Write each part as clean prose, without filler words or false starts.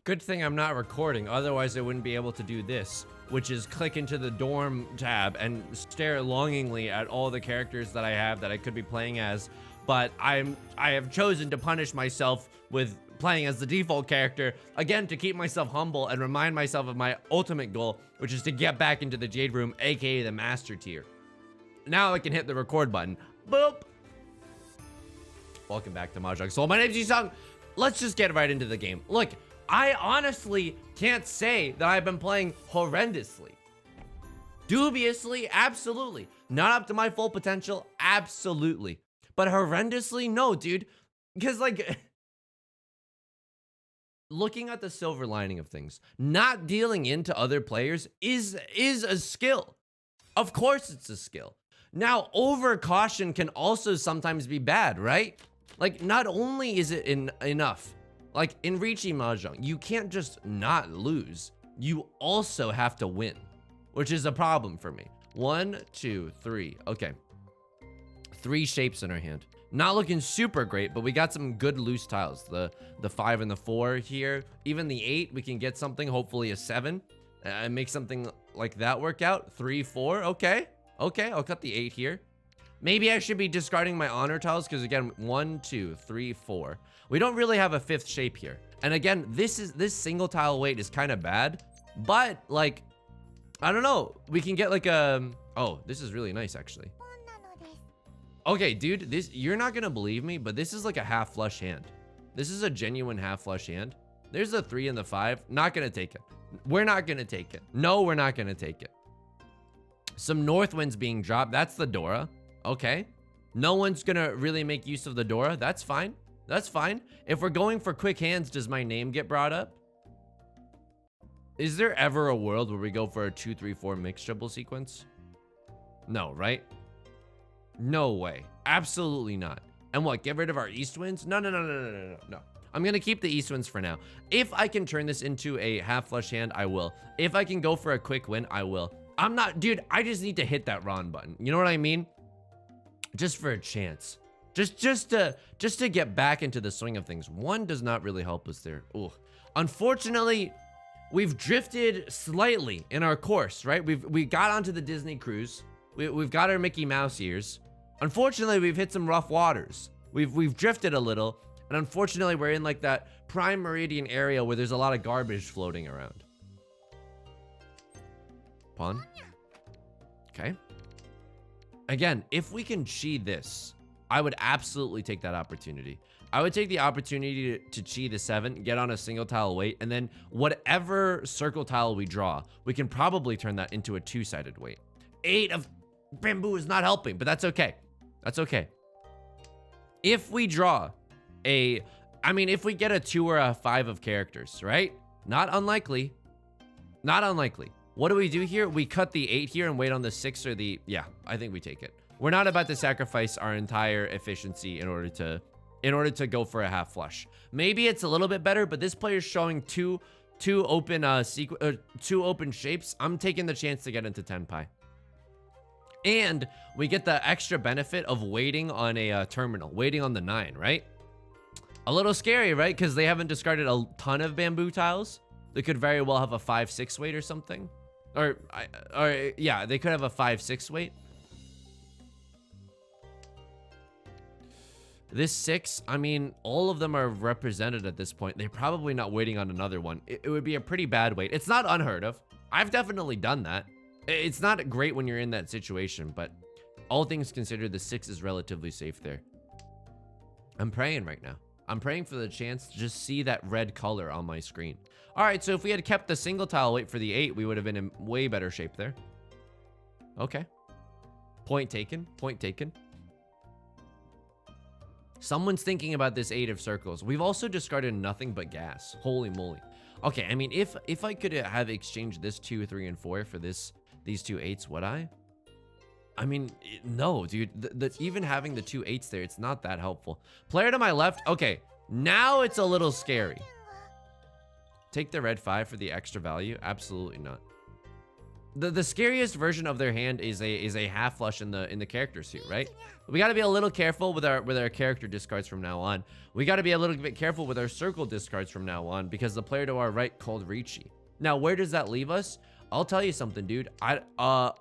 Good thing I'm not recording, otherwise I wouldn't be able to do this, which is click into the dorm tab and stare longingly at all the characters that I have that I could be playing as. But I have chosen to punish myself with playing as the default character, again, to keep myself humble and remind myself of my ultimate goal, which is to get back into the Jade Room, aka the Master Tier. Now I can hit the record button. Boop! Welcome back to Mahjong Soul. My name's Yusong. Let's just get right into the game. Look, I honestly can't say that I've been playing horrendously. Dubiously, absolutely. Not up to my full potential, absolutely. But horrendously, no, dude. Because, like, looking at the silver lining of things, not dealing into other players is a skill. Of course it's a skill. Now, over caution can also sometimes be bad, right? Like, not only is it enough, like in Riichi Mahjong, you can't just not lose. You also have to win, which is a problem for me. 1, 2, 3. Okay. 3 shapes in our hand. Not looking super great, but we got some good loose tiles. The 5 and the 4 here. Even the 8, we can get something, hopefully a 7. And make something like that work out. 3, 4, okay. Okay, I'll cut the 8 here. Maybe I should be discarding my honor tiles because again, 1, 2, 3, 4. We don't really have a 5th shape here. And again, this single tile weight is kind of bad, but like, I don't know. We can get like a, oh, this is really nice actually. Okay, dude, you're not gonna believe me, but this is like a half flush hand. This is a genuine half flush hand. There's the 3 and the 5. Not gonna take it. We're not gonna take it. No, we're not gonna take it. Some north winds being dropped. That's the Dora. Okay. No one's gonna really make use of the Dora. That's fine. That's fine. If we're going for quick hands, does my name get brought up? Is there ever a world where we go for a 2, 3, 4 mixed triple sequence? No, right? No way. Absolutely not. And what, get rid of our east winds? No, no, no, no, no, no, no, no. I'm gonna keep the east winds for now. If I can turn this into a half flush hand, I will. If I can go for a quick win, I will. I'm not, dude, I just need to hit that Ron button. You know what I mean? Just for a chance. Just to get back into the swing of things. 1 does not really help us there. Ooh. Unfortunately, we've drifted slightly in our course, right? We got onto the Disney cruise. We've got our Mickey Mouse ears. Unfortunately, we've hit some rough waters. We've drifted a little, and unfortunately, we're in like that prime meridian area where there's a lot of garbage floating around. Pawn. Okay. Again, if we can chi this, I would absolutely take that opportunity. I would take the opportunity to chi the 7, get on a single tile weight, and then whatever circle tile we draw, we can probably turn that into a 2-sided weight. 8 of bamboo is not helping, but that's okay. That's okay. If we draw if we get a 2 or a 5 of characters, right? Not unlikely. Not unlikely. What do we do here? We cut the 8 here and wait on the 6 or the, yeah, I think we take it. We're not about to sacrifice our entire efficiency in order to go for a half flush. Maybe it's a little bit better, but this player's showing two open shapes. I'm taking the chance to get into 10 pi. And we get the extra benefit of waiting on a terminal, waiting on the 9, right? A little scary, right? Because they haven't discarded a ton of bamboo tiles. They could very well have a 5-6 weight or something. Or yeah, they could have a 5-6 weight. This 6, I mean, all of them are represented at this point. They're probably not waiting on another one. It would be a pretty bad weight. It's not unheard of. I've definitely done that. It's not great when you're in that situation, but all things considered, the 6 is relatively safe there. I'm praying right now. I'm praying for the chance to just see that red color on my screen. All right, so if we had kept the single tile weight for the 8, we would have been in way better shape there. Okay. Point taken. Point taken. Someone's thinking about this 8 of circles. We've also discarded nothing but gas. Holy moly. Okay, I mean, if I could have exchanged this 2, 3, and 4 for these 2 8s, would I? I mean, no, dude. Even having the 2 8s there, it's not that helpful. Player to my left. Okay, now it's a little scary. Take the red 5 for the extra value? Absolutely not. The scariest version of their hand is a half flush in the character suit, right? We got to be a little careful with our character discards from now on. We got to be a little bit careful with our circle discards from now on, because the player to our right called Riichi. Now, where does that leave us? I'll tell you something, dude. Up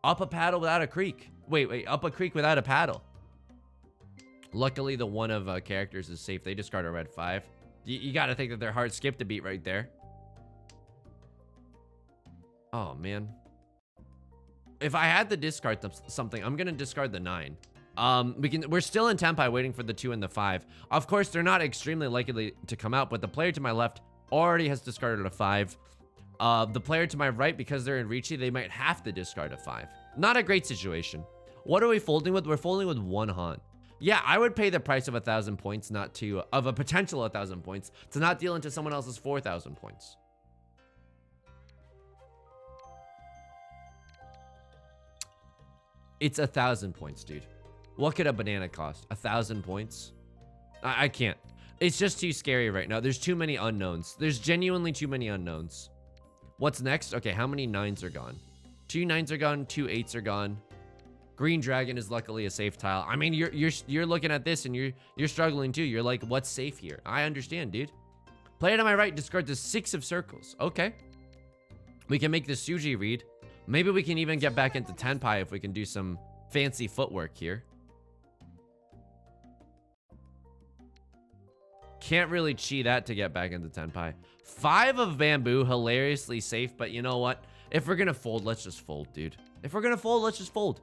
a paddle without a creek. Wait, up a creek without a paddle. Luckily, the one of characters is safe. They discard a red 5. You got to think that their heart skipped a beat right there. Oh, man. If I had to discard something, I'm going to discard the 9. We're still in Tenpai waiting for the 2 and the 5. Of course, they're not extremely likely to come out, but the player to my left already has discarded a 5. The player to my right, because they're in Riichi, they might have to discard a 5. Not a great situation. What are we folding with? We're folding with 1 Han. Yeah, I would pay the price of 1,000 points, of a potential 1,000 points, to not deal into someone else's 4,000 points. It's 1,000 points, dude. What could a banana cost? 1,000 points? I can't. It's just too scary right now. There's too many unknowns. There's genuinely too many unknowns. What's next? Okay, how many 9s are gone? 2 9s are gone, 2 8s are gone. Green dragon is luckily a safe tile. I mean, you're looking at this and you're struggling too. You're like, what's safe here? I understand, dude. Player to my right discards the 6 of circles. Okay. We can make the Suji read. Maybe we can even get back into Tenpai if we can do some fancy footwork here. Can't really chi that to get back into Tenpai. 5 of bamboo, hilariously safe, but you know what? If we're gonna fold, let's just fold, dude. If we're gonna fold, let's just fold.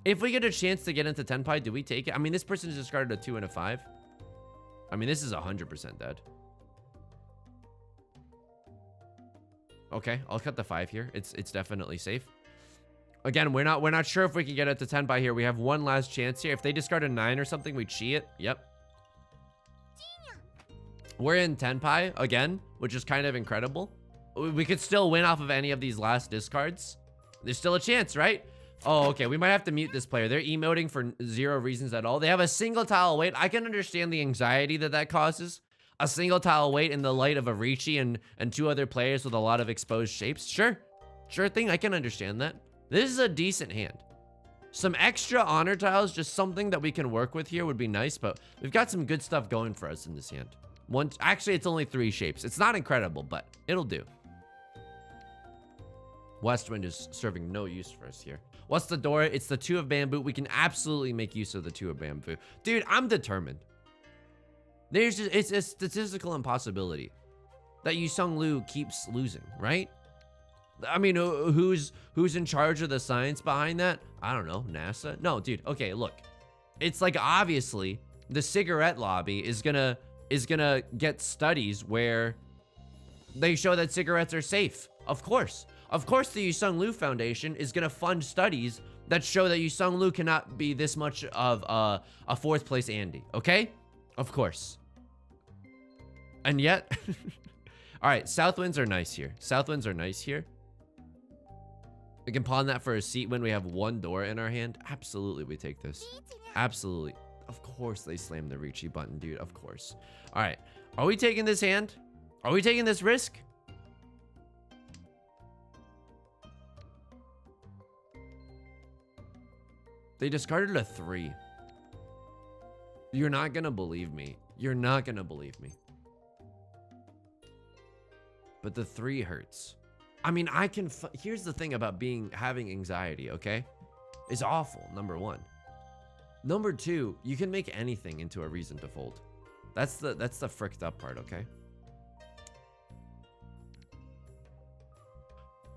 If we get a chance to get into Tenpai, do we take it? I mean, this person has discarded a 2 and a 5. I mean, this is 100% dead. Okay, I'll cut the 5 here. It's definitely safe. Again, we're not sure if we can get it to Tenpai here. We have one last chance here. If they discard a 9 or something, we chi it. Yep. We're in Tenpai again, which is kind of incredible. We could still win off of any of these last discards. There's still a chance, right? Oh, okay. We might have to mute this player. They're emoting for 0 reasons at all. They have a single tile wait. I can understand the anxiety that causes. A single tile wait in the light of a Riichi and 2 other players with a lot of exposed shapes. Sure. Sure thing. I can understand that. This is a decent hand. Some extra honor tiles, just something that we can work with here would be nice, but we've got some good stuff going for us in this hand. Actually, it's only 3 shapes. It's not incredible, but it'll do. Westwind is serving no use for us here. What's the door? It's the 2 of bamboo. We can absolutely make use of the 2 of bamboo. Dude, I'm determined. It's a statistical impossibility that Yusong Liu keeps losing, right? I mean, who's in charge of the science behind that? I don't know, NASA? No, dude. Okay, look. It's like, obviously, the cigarette lobby is gonna get studies where they show that cigarettes are safe. Of course. Of course, the Yusong Liu Foundation is going to fund studies that show that Yusong Liu cannot be this much of a 4th place Andy, okay? Of course. And yet, all right, south winds are nice here. South winds are nice here. We can pawn that for a seat when we have 1 door in our hand. Absolutely, we take this. Absolutely. Of course they slam the Riichi button, dude. Of course. All right. Are we taking this hand? Are we taking this risk? They discarded a 3. You're not gonna believe me. You're not gonna believe me. But the 3 hurts. I mean, here's the thing about having anxiety, okay? It's awful, number 1. Number 2, you can make anything into a reason to fold. That's the fricked up part, okay?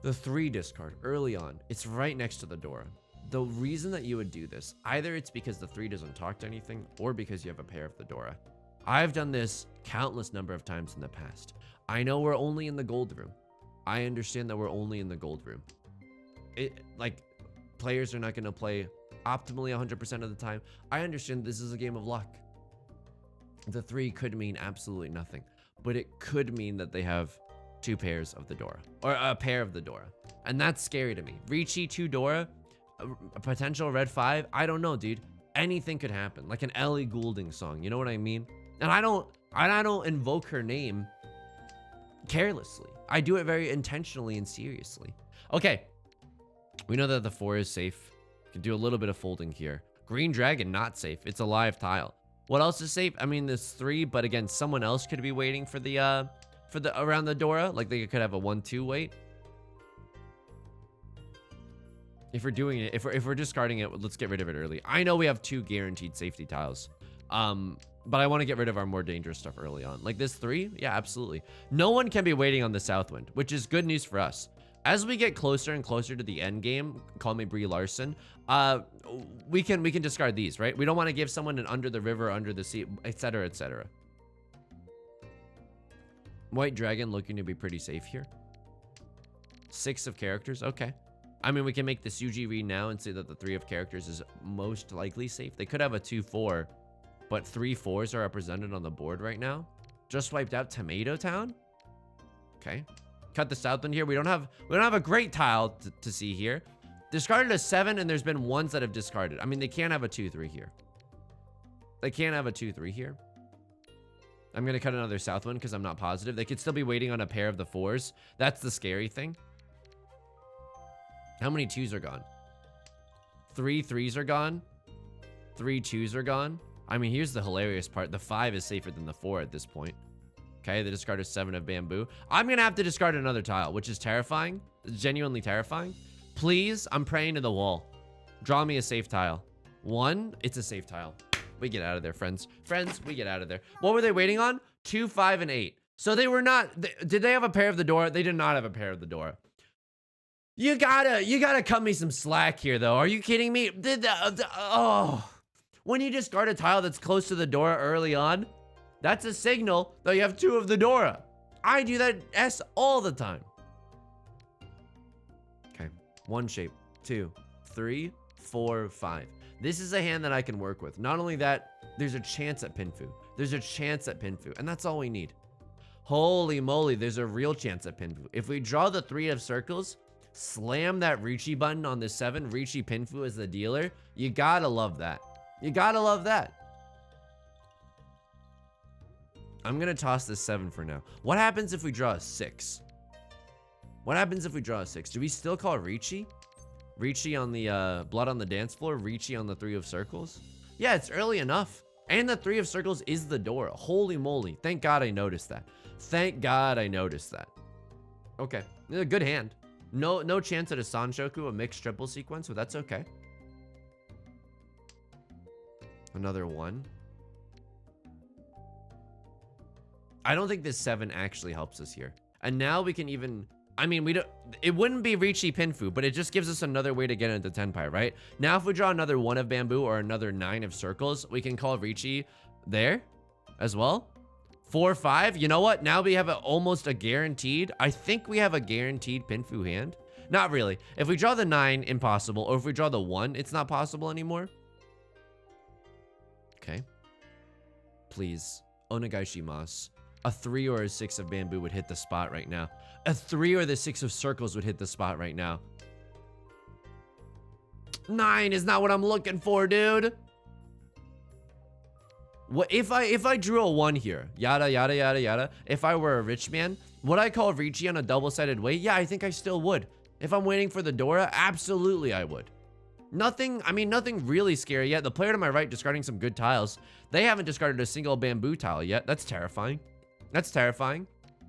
The 3 discard early on. It's right next to the Dora. The reason that you would do this, either it's because the 3 doesn't talk to anything, or because you have a pair of the Dora. I've done this countless number of times in the past. I know we're only in the gold room. I understand that we're only in the gold room. Players are not going to play optimally 100% of the time. I understand this is a game of luck. The 3 could mean absolutely nothing, but it could mean that they have 2 pairs of the Dora, or a pair of the Dora. And that's scary to me. Riichi 2 Dora, a potential red 5. I don't know, dude. Anything could happen. Like an Ellie Goulding song. You know what I mean? And I don't invoke her name carelessly. I do it very intentionally and seriously. Okay. We know that the 4 is safe. Can do a little bit of folding here. Green dragon, not safe. It's a live tile. What else is safe? I mean, there's 3, but again, someone else could be waiting for the around the Dora. Like they could have a 1-2 wait. If we're doing it, if we're discarding it, let's get rid of it early. I know we have 2 guaranteed safety tiles. But I want to get rid of our more dangerous stuff early on. Like this 3? Yeah, absolutely. No one can be waiting on the south wind, which is good news for us. As we get closer and closer to the end game, call me Brie Larson, we can discard these, right? We don't want to give someone an under the river, under the sea, etc., etc. White dragon looking to be pretty safe here. 6 of characters, okay. I mean, we can make the Suji read now and say that the 3 of characters is most likely safe. They could have a 2-4, but 3 4s are represented on the board right now. Just wiped out Tomato Town. Okay. Cut the south wind here. We don't have a great tile to see here. Discarded a 7, and there's been ones that have discarded. I mean, they can't have a 2-3 here. They can't have a 2-3 here. I'm gonna cut another south wind because I'm not positive. They could still be waiting on a pair of the 4s. That's the scary thing. How many 2s are gone? 3 3s are gone. 3 2s are gone. I mean, here's the hilarious part. The 5 is safer than the 4 at this point. Okay, the discard is 7 of bamboo. I'm gonna have to discard another tile, which is terrifying. Genuinely terrifying. Please, I'm praying to the wall. Draw me a safe tile. 1, it's a safe tile. We get out of there, friends. Friends, we get out of there. What were they waiting on? 2, 5, and 8. So they were not, did they have a pair of the Dora? They did not have a pair of the Dora. You gotta cut me some slack here, though. Are you kidding me? When you discard a tile that's close to the Dora early on, that's a signal that you have 2 of the Dora. I do that S all the time. Okay, 1 shape, 2, 3, 4, 5. This is a hand that I can work with. Not only that, there's a chance at Pinfu. There's a chance at Pinfu, and that's all we need. Holy moly, there's a real chance at Pinfu. If we draw the 3 of circles, slam that Riichi button on the 7, Riichi Pinfu as the dealer, you gotta love that. You gotta love that. I'm gonna toss this 7 for now. What happens if we draw a 6? What happens if we draw a 6? Do we still call Riichi? Riichi on the blood on the dance floor, Riichi on the 3 of circles? Yeah, it's early enough. And the 3 of circles is the Dora. Holy moly. Thank God I noticed that. Thank God I noticed that. Okay, a good hand. No chance at a Sanshoku, a mixed triple sequence, but that's okay. Another 1. I don't think this 7 actually helps us here. And now we can even, I mean, it wouldn't be Riichi Pinfu, but it just gives us another way to get into Tenpai, right? Now if we draw another 1 of bamboo or another 9 of circles, we can call Riichi there as well. 4, 5, you know what? Now we have almost a guaranteed, I think we have a guaranteed Pinfu hand. Not really. If we draw the 9, impossible. Or if we draw the 1, it's not possible anymore. Okay. Please. Onegaishimasu. A 3 or a 6 of bamboo would hit the spot right now. A 3 or the 6 of circles would hit the spot right now. 9 is not what I'm looking for, dude. What if I drew a 1 here? Yada, yada, yada, yada. If I were a rich man, would I call Riichi on a double-sided way? Yeah, I think I still would. If I'm waiting for the Dora, absolutely I would. Nothing really scary yet. The player to my right discarding some good tiles. They haven't discarded a single bamboo tile yet. That's terrifying. That's terrifying.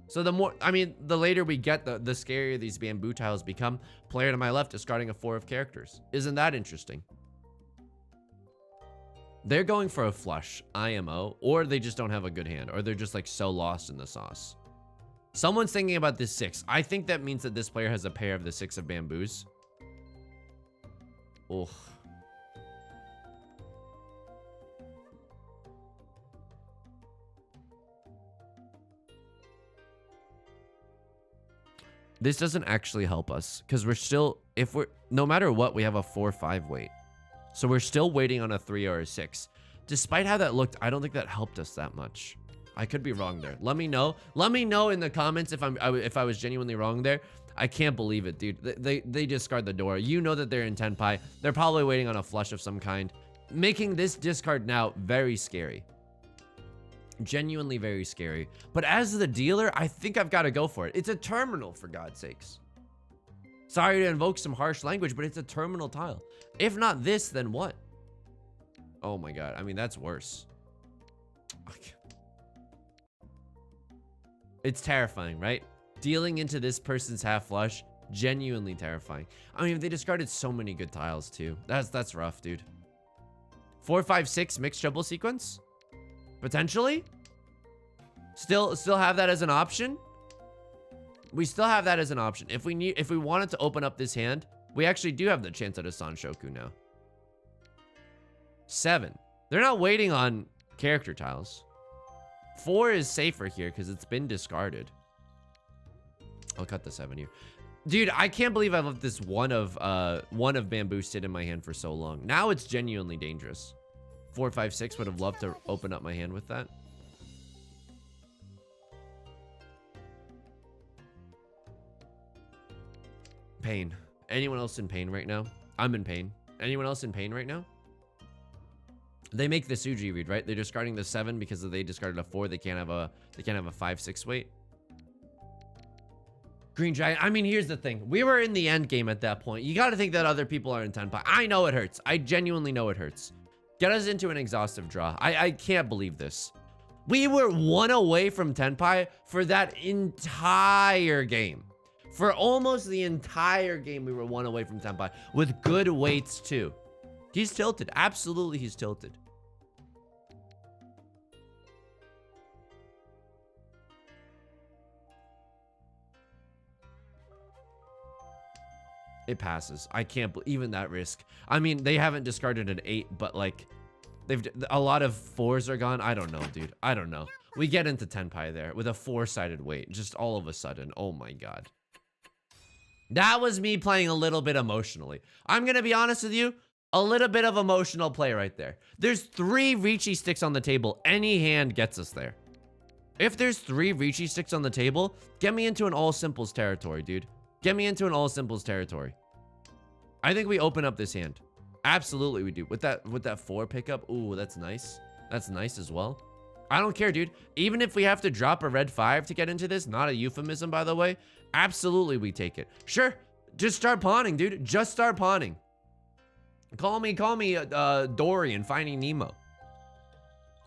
So the later we get, the scarier these bamboo tiles become. Player to my left discarding a 4 of characters. Isn't that interesting? They're going for a flush, IMO, or they just don't have a good hand, or they're just like so lost in the sauce. Someone's thinking about this 6. I think that means that this player has a pair of the 6 of bamboos. Oh. This doesn't actually help us because we're still, no matter what, we have a 4-5 wait. So we're still waiting on a 3 or a 6. Despite how that looked, I don't think that helped us that much. I could be wrong there. Let me know. Let me know in the comments if I was genuinely wrong there. I can't believe it, dude. They discard the Dora. You know that they're in Tenpai. They're probably waiting on a flush of some kind, making this discard now very scary. Genuinely very scary. But as the dealer, I think I've got to go for it. It's a terminal, for God's sakes. Sorry to invoke some harsh language, but it's a terminal tile. If not this, then what? Oh my God. I mean, that's worse. It's terrifying, right? Dealing into this person's half flush, genuinely terrifying. I mean, they discarded so many good tiles too. That's rough, dude. 4, 5, 6 mixed treble sequence? Potentially? Still have that as an option? We still have that as an option. If we wanted to open up this hand, we actually do have the chance at a Sanshoku now. 7. They're not waiting on character tiles. 4 is safer here because it's been discarded. I'll cut the 7 here. Dude, I can't believe I've left this one of bamboo sit in my hand for so long. Now it's genuinely dangerous. 4, 5, 6 would have loved to open up my hand with that. Pain. Anyone else in pain right now? I'm in pain. Anyone else in pain right now? They make the Suji read, right? They're discarding the 7 because they discarded a 4. They can't have a 5, 6 weight. Green Giant. I mean, here's the thing. We were in the end game at that point. You got to think that other people are in Tenpai. I know it hurts. I genuinely know it hurts. Get us into an exhaustive draw. I can't believe this. We were 1 away from Tenpai for that entire game. For almost the entire game, we were 1 away from Tenpai with good weights too. He's tilted. Absolutely, he's tilted. It passes. I can't believe even that risk. I mean, they haven't discarded an 8, but like, a lot of 4s are gone. I don't know, dude. I don't know. We get into Tenpai there with a 4-sided weight, just all of a sudden. Oh my God. That was me playing a little bit emotionally. I'm gonna be honest with you. A little bit of emotional play right there. There's 3 Riichi sticks on the table. Any hand gets us there. If there's 3 Riichi sticks on the table, get me into an all simples territory, dude. Get me into an all simples territory. I think we open up this hand. Absolutely we do. With that 4 pickup, ooh, that's nice. That's nice as well. I don't care, dude. Even if we have to drop a red 5 to get into this, not a euphemism, by the way, absolutely we take it. Sure, just start pawning, dude. Just start pawning. Call me Dory in Finding Nemo.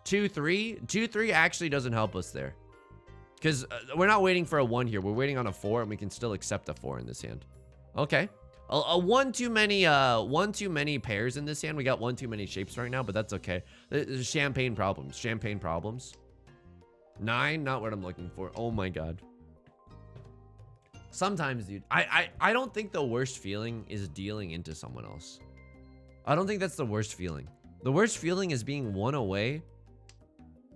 2-3. 2-3 actually doesn't help us there. Because we're not waiting for a 1 here. We're waiting on a 4, and we can still accept a 4 in this hand. Okay. One too many pairs in this hand. We got 1 too many shapes right now, but that's okay. There's champagne problems. Champagne problems. 9, not what I'm looking for. Oh my God. Sometimes, dude, I don't think the worst feeling is dealing into someone else. I don't think that's the worst feeling. The worst feeling is being 1 away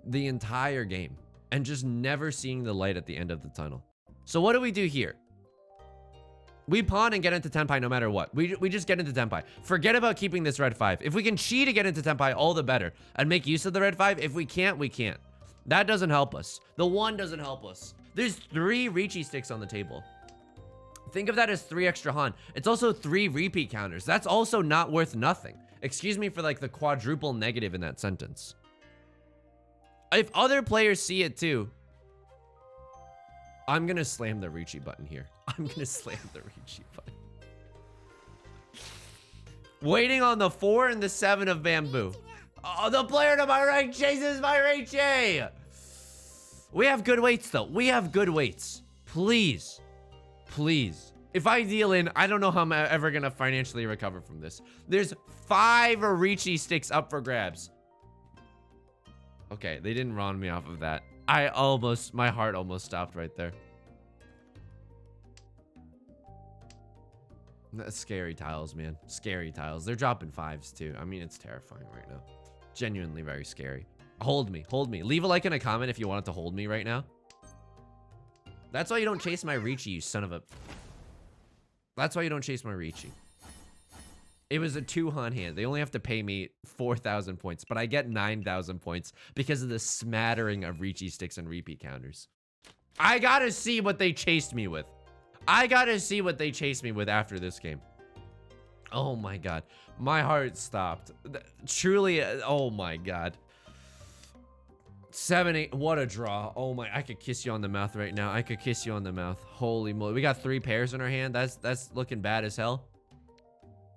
the entire game and just never seeing the light at the end of the tunnel. So what do we do here? We pawn and get into Tenpai no matter what. We just get into Tenpai. Forget about keeping this red 5. If we can cheat to get into Tenpai, all the better. And make use of the red 5. If we can't, we can't. That doesn't help us. The 1 doesn't help us. There's 3 Riichi sticks on the table. Think of that as 3 extra Han. It's also 3 repeat counters. That's also not worth nothing. Excuse me for like the quadruple negative in that sentence. If other players see it too, I'm gonna slam the Riichi button here. I'm gonna slam the Riichi button. Waiting on the 4 and the 7 of bamboo. Oh, the player to my right chases my Riichi. We have good weights though. We have good weights. Please. Please. If I deal in, I don't know how I'm ever gonna financially recover from this. There's 5 Riichi sticks up for grabs. Okay, they didn't round me off of that. My heart almost stopped right there. That's scary tiles, man. Scary tiles. They're dropping 5s too. I mean, it's terrifying right now. Genuinely very scary. Hold me, hold me. Leave a like and a comment if you want it to hold me right now. That's why you don't chase my Riichi, you son of a... That's why you don't chase my Riichi. It was a 2 Han hand. They only have to pay me 4,000 points, but I get 9,000 points because of the smattering of Riichi sticks and repeat counters. I gotta see what they chased me with. I gotta see what they chased me with after this game. Oh my God. My heart stopped. Truly, oh my God. 7, 8. What a draw. Oh my, I could kiss you on the mouth right now. I could kiss you on the mouth. Holy moly. We got 3 pairs in our hand. That's looking bad as hell.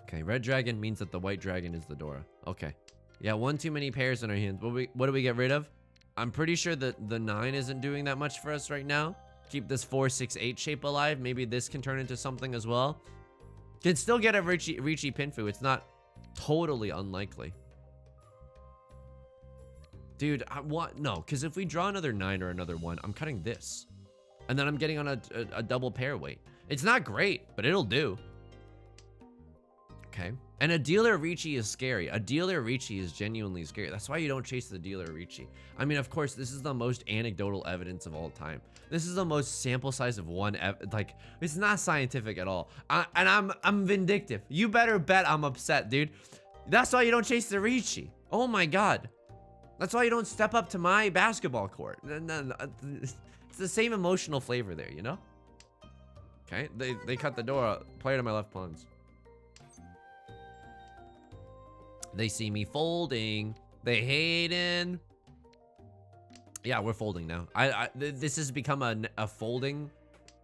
Okay, red dragon means that the white dragon is the Dora. Okay. Yeah, 1 too many pairs in our hands. What do we get rid of? I'm pretty sure that the 9 isn't doing that much for us right now. Keep this 4, 6, 8 shape alive. Maybe this can turn into something as well. Can still get a Riichi Pinfu. It's not totally unlikely. Dude, I want... No, because if we draw another 9 or another 1, I'm cutting this. And then I'm getting on a double pair weight. It's not great, but it'll do. Okay. And a dealer Riichi is scary. A dealer Riichi is genuinely scary. That's why you don't chase the dealer Riichi. I mean, of course, this is the most anecdotal evidence of all time. This is the most sample size of one. Like, it's not scientific at all. And I'm vindictive. You better bet I'm upset, dude. That's why you don't chase the Riichi. Oh my god. That's why you don't step up to my basketball court. No, it's the same emotional flavor there, you know? Okay, they cut the door. Player to my left pawns. They see me folding. They hating. Yeah, we're folding now. This has become a folding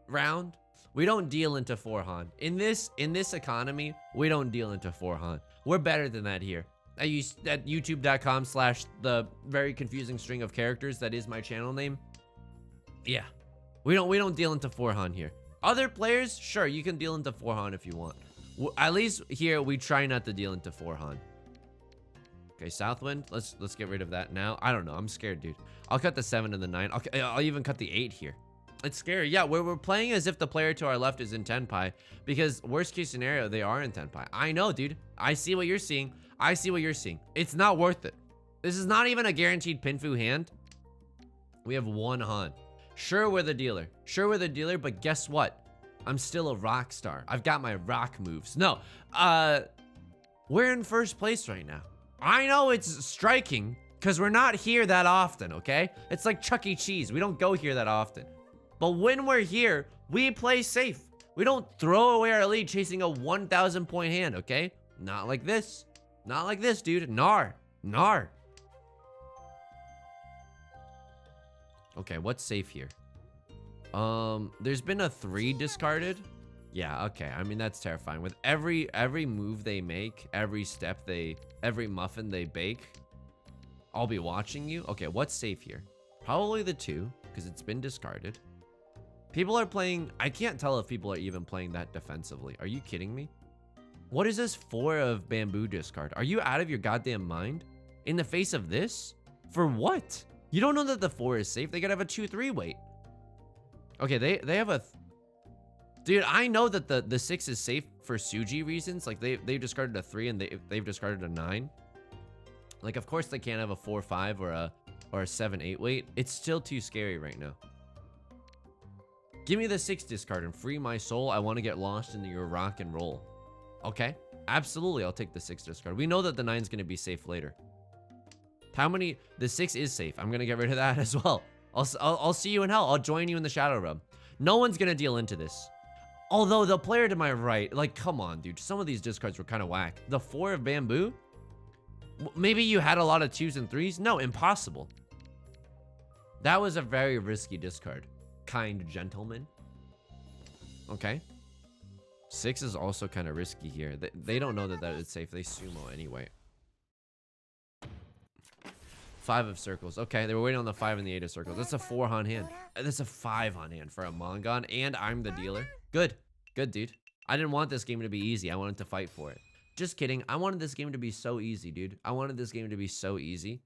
round. We don't deal into 4-han. In this economy, we don't deal into 4-han. We're better than that here. At youtube.com/the very confusing string of characters that is my channel name. Yeah. We don't deal into 4-han here. Other players, sure, you can deal into 4-han if you want. At least here we try not to deal into 4-han. Okay, Southwind. Let's get rid of that now. I don't know. I'm scared, dude. I'll cut the 7 and the 9. I'll even cut the 8 here. It's scary. Yeah, we're playing as if the player to our left is in Tenpai, because worst case scenario, they are in Tenpai. I know, dude. I see what you're seeing. I see what you're seeing. It's not worth it. This is not even a guaranteed Pinfu hand. We have 1 Han. Sure, we're the dealer. Sure, we're the dealer, but guess what? I'm still a rock star. I've got my rock moves. No, we're in first place right now. I know it's striking because we're not here that often, okay? It's like Chuck E. Cheese. We don't go here that often. But when we're here, we play safe. We don't throw away our lead chasing a 1,000 point hand, okay? Not like this. Not like this, dude. Nar. Nar. Okay, what's safe here? There's been a 3 discarded. Yeah, okay. I mean, that's terrifying. With every move they make, every muffin they bake, I'll be watching you. Okay, what's safe here? Probably the 2, because it's been discarded. People are playing... I can't tell if people are even playing that defensively. Are you kidding me? What is this 4 of bamboo discard? Are you out of your goddamn mind? In the face of this? For what? You don't know that the 4 is safe. They gotta have a 2-3 weight. Okay, they have a... Dude, I know that the 6 is safe for Suji reasons. Like, they've discarded a 3 and they've discarded a 9. Like, of course they can't have a 4-5 or a 7-8 weight. It's still too scary right now. Give me the 6 discard and free my soul. I want to get lost into your rock and roll. Okay, absolutely, I'll take the 6 discard. We know that the 9's going to be safe later. How many? The 6 is safe. I'm going to get rid of that as well. I'll see you in hell. I'll join you in the shadow realm. No one's going to deal into this. Although the player to my right, like, come on, dude. Some of these discards were kind of whack. The 4 of bamboo? Maybe you had a lot of 2s and 3s? No, impossible. That was a very risky discard. Kind gentleman. Okay. 6 is also kind of risky here. They don't know that is safe. They sumo anyway. 5 of circles. Okay, they were waiting on the 5 and the 8 of circles. That's a 4-han hand. That's a 5-han hand for a Mongon, and I'm the dealer. Good. Good, dude. I didn't want this game to be easy. I wanted to fight for it. Just kidding. I wanted this game to be so easy, dude. I wanted this game to be so easy.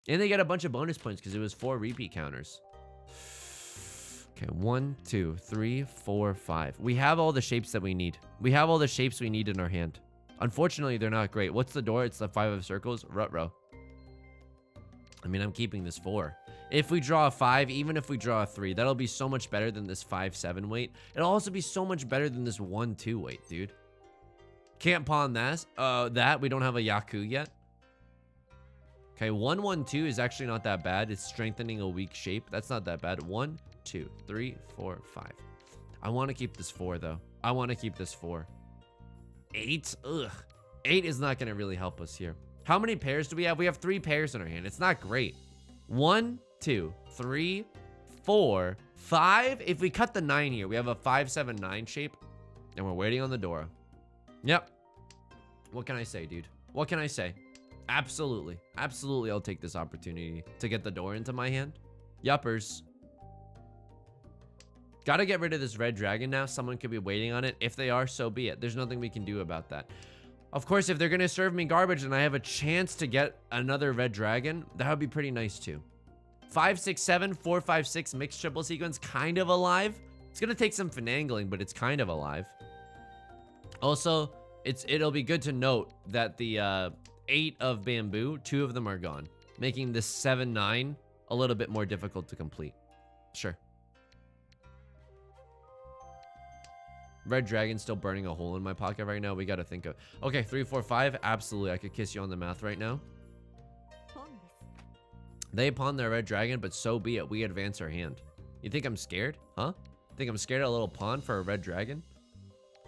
And they get a bunch of bonus points because it was 4 repeat counters. Okay, 1, 2, 3, 4, 5. We have all the shapes that we need. We have all the shapes we need in our hand. Unfortunately, they're not great. What's the door? It's the 5 of circles. Rut-row. I mean, I'm keeping this 4. If we draw a 5, even if we draw a 3, that'll be so much better than this 5-7 weight. It'll also be so much better than this 1-2 weight, dude. Can't pawn that. We don't have a Yaku yet. Okay, 1-1-2 is actually not that bad. It's strengthening a weak shape. That's not that bad. 1, 2, 3, 4, 5. I want to keep this 4, though. I want to keep this 4. 8? Ugh. 8 is not going to really help us here. How many pairs do we have? We have 3 pairs in our hand. It's not great. 1, 2, 3, 4, 5. If we cut the 9 here, we have a 5, 7, 9 shape. And we're waiting on the door. Yep. What can I say, dude? What can I say? Absolutely. Absolutely, I'll take this opportunity to get the door into my hand. Yuppers. Gotta get rid of this red dragon now. Someone could be waiting on it. If they are, so be it. There's nothing we can do about that. Of course, if they're gonna serve me garbage and I have a chance to get another red dragon, that would be pretty nice too. 5, 6, 7, 4, 5, 6 mixed triple sequence, kind of alive. It's gonna take some finagling, but it's kind of alive. Also, it'll be good to note that the 8 of bamboo, 2 of them are gone, making this 7, 9 a little bit more difficult to complete. Sure. Red dragon still burning a hole in my pocket right now. We gotta think of. Okay, 3, 4, 5. Absolutely, I could kiss you on the mouth right now. They pawn their red dragon, but so be it. We advance our hand. You think I'm scared? Huh? Think I'm scared of a little pawn for a red dragon?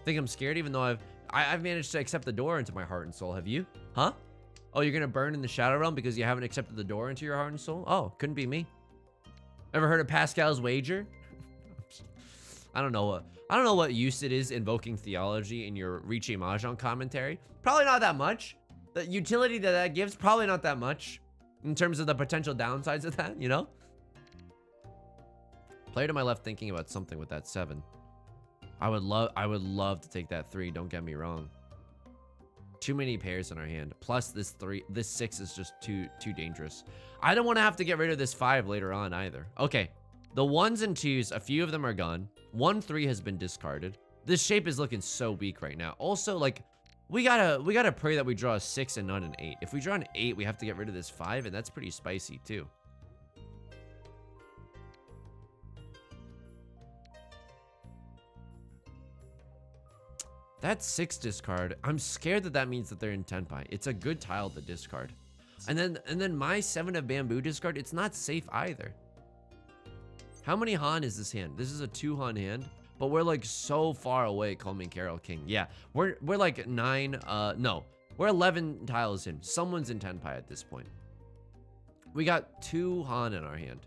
Think I'm scared even though I've managed to accept the door into my heart and soul. Have you? Huh? Oh, you're gonna burn in the shadow realm because you haven't accepted the door into your heart and soul? Oh, couldn't be me. Ever heard of Pascal's wager? I don't know what use it is invoking theology in your Riichi Mahjong commentary. Probably not that much. The utility that gives, probably not that much. In terms of the potential downsides of that, you know? Player to my left thinking about something with that 7. I would love to take that 3, don't get me wrong. Too many pairs in our hand. Plus this 6 is just too dangerous. I don't want to have to get rid of this 5 later on either. Okay. The 1s and 2s, a few of them are gone. 1, 3 has been discarded. This shape is looking so weak right now. Also, like, we gotta pray that we draw a 6 and not an 8. If we draw an 8, we have to get rid of this 5, and that's pretty spicy too. That 6 discard, I'm scared that means that they're in tenpai. It's a good tile to discard. And then my 7 of bamboo discard, it's not safe either. How many Han is this hand? This is a 2 Han hand, but we're like so far away. Call me Carol King. Yeah, we're like 9. No, we're 11 tiles in. Someone's in tenpai at this point. We got 2 Han in our hand.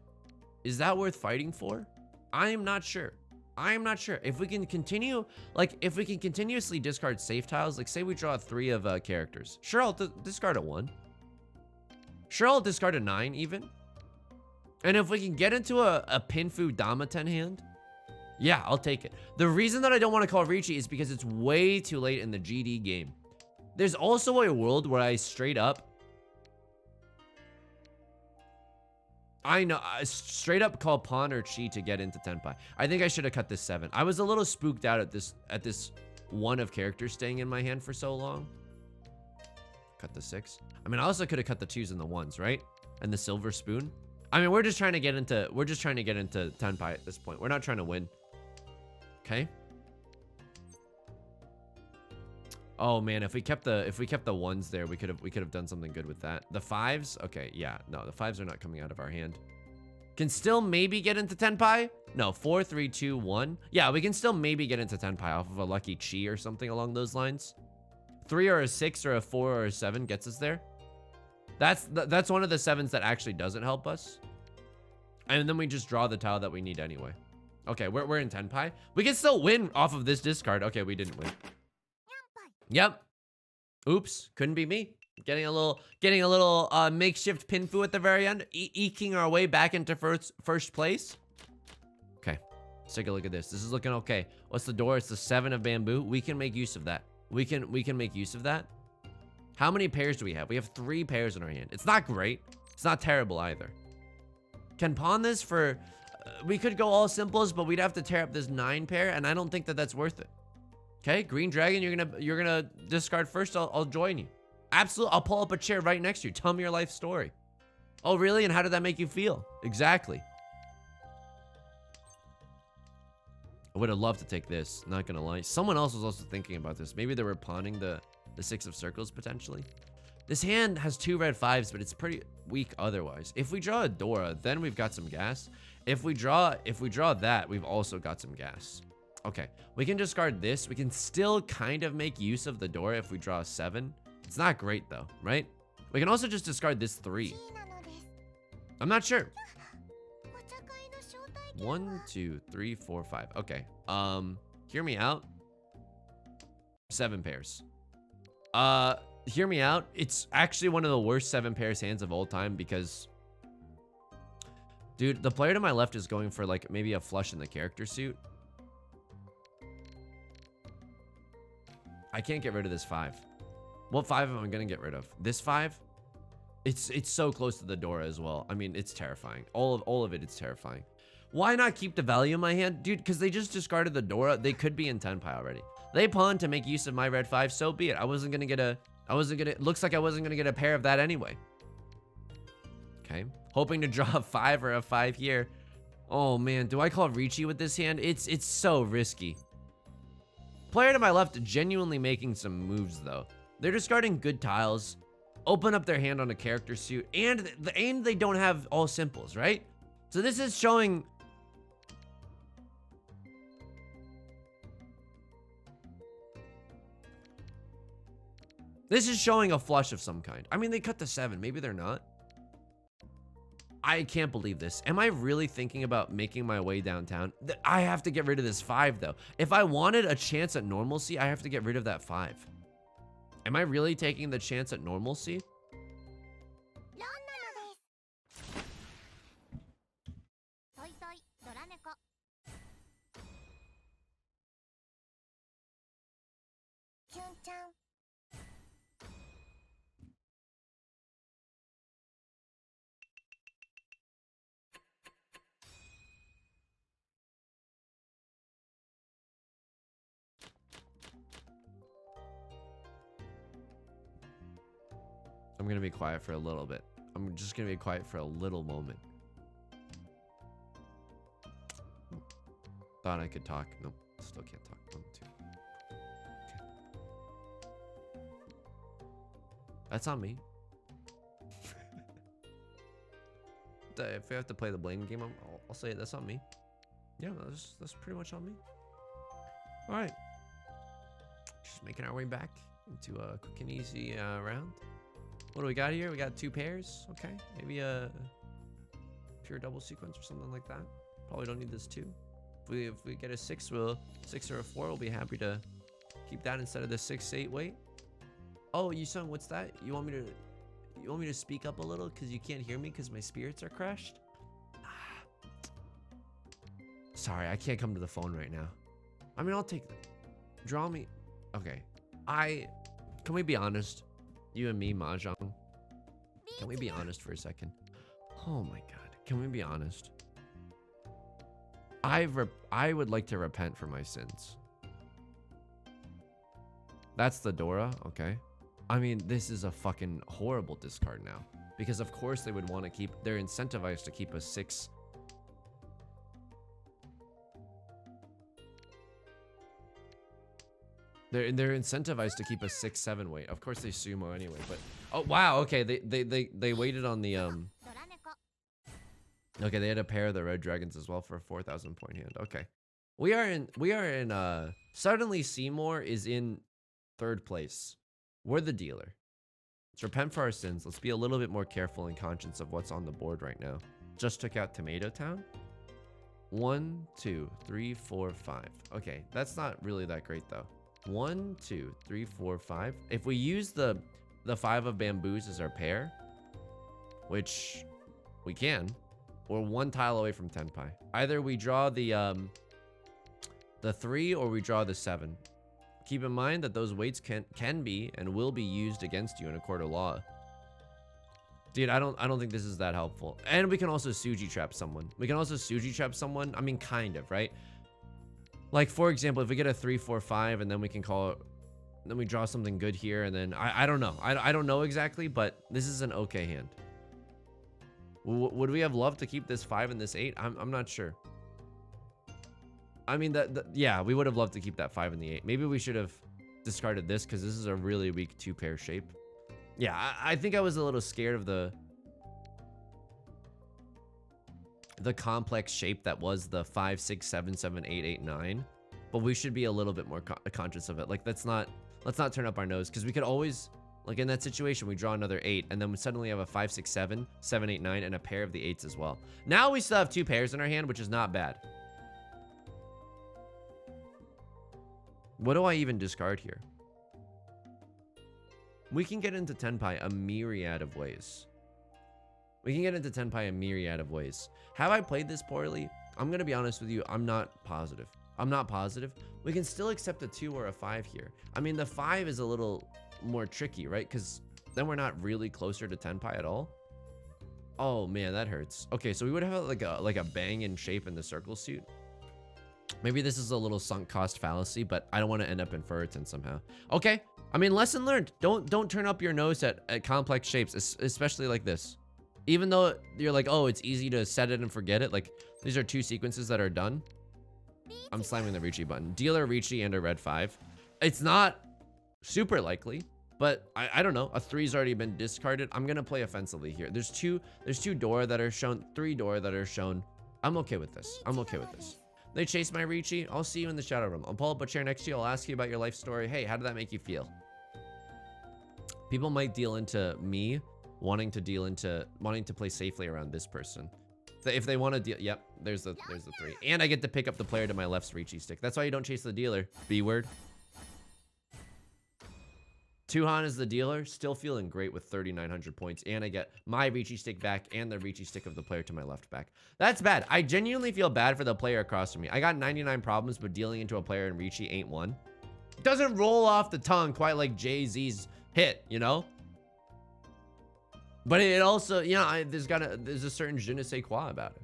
Is that worth fighting for? I am not sure. I am not sure. If we can continue, like, if we can continuously discard safe tiles, like say we draw 3 of characters. Sure, I'll discard a 1. Sure, I'll discard a 9 even. And if we can get into a Pinfu Damaten hand, yeah, I'll take it. The reason that I don't want to call Riichi is because it's way too late in the GD game. There's also a world where I straight up, straight up call pawn or chi to get into tenpai. I think I should have cut this 7. I was a little spooked out at this 1 of characters staying in my hand for so long. Cut the 6. I mean, I also could have cut the 2s and the 1s, right? And the silver spoon. I mean, we're just trying to get into tenpai at this point. We're not trying to win. Okay. Oh man, if we kept the 1s there, we could have done something good with that. The 5s, okay, yeah, no, the 5s are not coming out of our hand. Can still maybe get into tenpai. No, 4, 3, 2, 1. Yeah, we can still maybe get into tenpai off of a lucky chi or something along those lines. 3 or a 6 or a 4 or a 7 gets us there. That's one of the 7s that actually doesn't help us. And then we just draw the tile that we need anyway. Okay, we're in tenpai. We can still win off of this discard. Okay, we didn't win. Yep. Oops, couldn't be me. Getting a little makeshift pinfu at the very end, eking our way back into first place. Okay, let's take a look at this. This is looking okay. What's the door? It's the 7 of bamboo. We can make use of that. We can make use of that. How many pairs do we have? We have 3 pairs in our hand. It's not great. It's not terrible either. Can pawn this for... we could go all simples, but we'd have to tear up this 9 pair, and I don't think that that's worth it. Okay, green dragon, you're gonna discard first. I'll join you. Absolutely, I'll pull up a chair right next to you. Tell me your life story. Oh, really? And how did that make you feel? Exactly. I would have loved to take this. Not gonna lie. Someone else was also thinking about this. Maybe they were pawning the 6 of circles potentially. This hand has 2 red 5s, but it's pretty weak otherwise. If we draw a Dora, then we've got some gas. If we draw that, we've also got some gas. Okay, we can discard this. We can still kind of make use of the Dora if we draw a 7. It's not great though, right? We can also just discard this 3. I'm not sure. 1, 2, 3, 4, 5. Okay. Hear me out. 7 pairs. Hear me out. It's actually one of the worst 7 pairs hands of all time because, dude, the player to my left is going for like maybe a flush in the character suit. I can't get rid of this 5. What 5 am I gonna get rid of? This 5? It's so close to the Dora as well. I mean, it's terrifying. All of it, it's terrifying. Why not keep the value in my hand? Dude, because they just discarded the Dora. They could be in Tenpai already. They pawned to make use of my red 5, so be it. Looks like I wasn't gonna get a pair of that anyway. Okay. Hoping to draw a 5 or a 5 here. Oh man, do I call Riichi with this hand? It's so risky. Player to my left genuinely making some moves though. They're discarding good tiles, open up their hand on a character suit, and they don't have all simples, right? So this is showing. This is showing a flush of some kind. I mean, they cut the 7. Maybe they're not. I can't believe this. Am I really thinking about making my way downtown? I have to get rid of this 5, though. If I wanted a chance at normalcy, I have to get rid of that 5. Am I really taking the chance at normalcy? I'm gonna be quiet for a little bit. I'm just gonna be quiet for a little moment. Thought I could talk. Nope, still can't talk. 1, 2. Okay. That's on me. If we have to play the blame game, I'll say it. That's on me. Yeah, that's pretty much on me. All right. Just making our way back into a quick and easy round. What do we got here? We got 2 pairs. Okay, maybe a pure double sequence or something like that. Probably don't need this 2. If we get a 6, 6 or a 4, we'll be happy to keep that instead of the 6, 8 weight. Oh, Yusong, what's that? You want me to speak up a little because you can't hear me because my spirits are crushed? Sorry, I can't come to the phone right now. I mean, I'll take them. Draw me. Okay. Can we be honest? You and me, Mahjong. Can we be honest for a second? Oh my god. Can we be honest? I would like to repent for my sins. That's the Dora, okay. I mean, this is a fucking horrible discard now. Because of course they would want to keep, they're incentivized to keep a 6. They're incentivized to keep a 6, 7 weight. Of course they sumo anyway, but oh wow, okay, they waited on the okay, they had a pair of the red dragons as well for a 4,000 point hand. Okay. We are in suddenly Seymour is in 3rd place. We're the dealer. Let's repent for our sins. Let's be a little bit more careful and conscious of what's on the board right now. Just took out Tomato Town. 1, 2, 3, 4, 5. Okay, that's not really that great though. 1, 2, 3, 4, 5. If we use the 5 of bamboos as our pair, which we can, we're 1 tile away from Tenpai. Either we draw the 3 or we draw the 7. Keep in mind that those weights can be and will be used against you in a court of law. Dude, I don't think this is that helpful. And we can also Suji trap someone. I mean, kind of, right? Like, for example, if we get a 3, 4, 5, and then we can call it, then we draw something good here, and then I don't know. I don't know exactly, but this is an okay hand. Would we have loved to keep this 5 and this 8? I'm not sure. I mean, yeah, we would have loved to keep that 5 and the 8. Maybe we should have discarded this because this is a really weak 2-pair shape. Yeah, I think I was a little scared of the complex shape that was the 5, 6, 7, 7, 8, 8, 9. But we should be a little bit more conscious of it. Like, let's not turn up our nose because we could always Like in that situation, we draw another 8, and then we suddenly have a 5, 6, 7, 7, 8, 9, and a pair of the 8s as well. Now we still have 2 pairs in our hand, which is not bad. What do I even discard here? We can get into Tenpai a myriad of ways. Have I played this poorly? I'm going to be honest with you. I'm not positive. We can still accept a 2 or a 5 here. I mean, the 5 is a little more tricky, right? Because then we're not really closer to Tenpai at all. Oh man, that hurts. Okay, so we would have like a bang in shape in the circle suit. Maybe this is a little sunk cost fallacy, but I don't want to end up in Furiton somehow. Okay, I mean, lesson learned. Don't turn up your nose at complex shapes, especially like this. Even though you're like, oh, it's easy to set it and forget it. Like, these are 2 sequences that are done. I'm slamming the Riichi button. Dealer Riichi and a red 5. It's not super likely, but I don't know. A 3's already been discarded. I'm gonna play offensively here. There's two door that are shown, 3 door that are shown. I'm okay with this. They chase my Riichi. I'll see you in the shadow room. I'll pull up a chair next to you. I'll ask you about your life story. Hey, how did that make you feel? People might deal into me wanting to play safely around this person. If they want to deal, yep, there's the 3. And I get to pick up the player to my left's Riichi stick. That's why you don't chase the dealer. B word. Tuhan is the dealer, still feeling great with 3,900 points, and I get my Riichi stick back and the Riichi stick of the player to my left back. That's bad. I genuinely feel bad for the player across from me. I got 99 problems, but dealing into a player in Riichi ain't one. Doesn't roll off the tongue quite like Jay-Z's hit, you know? But it also, you know, there's a certain je ne sais quoi about it.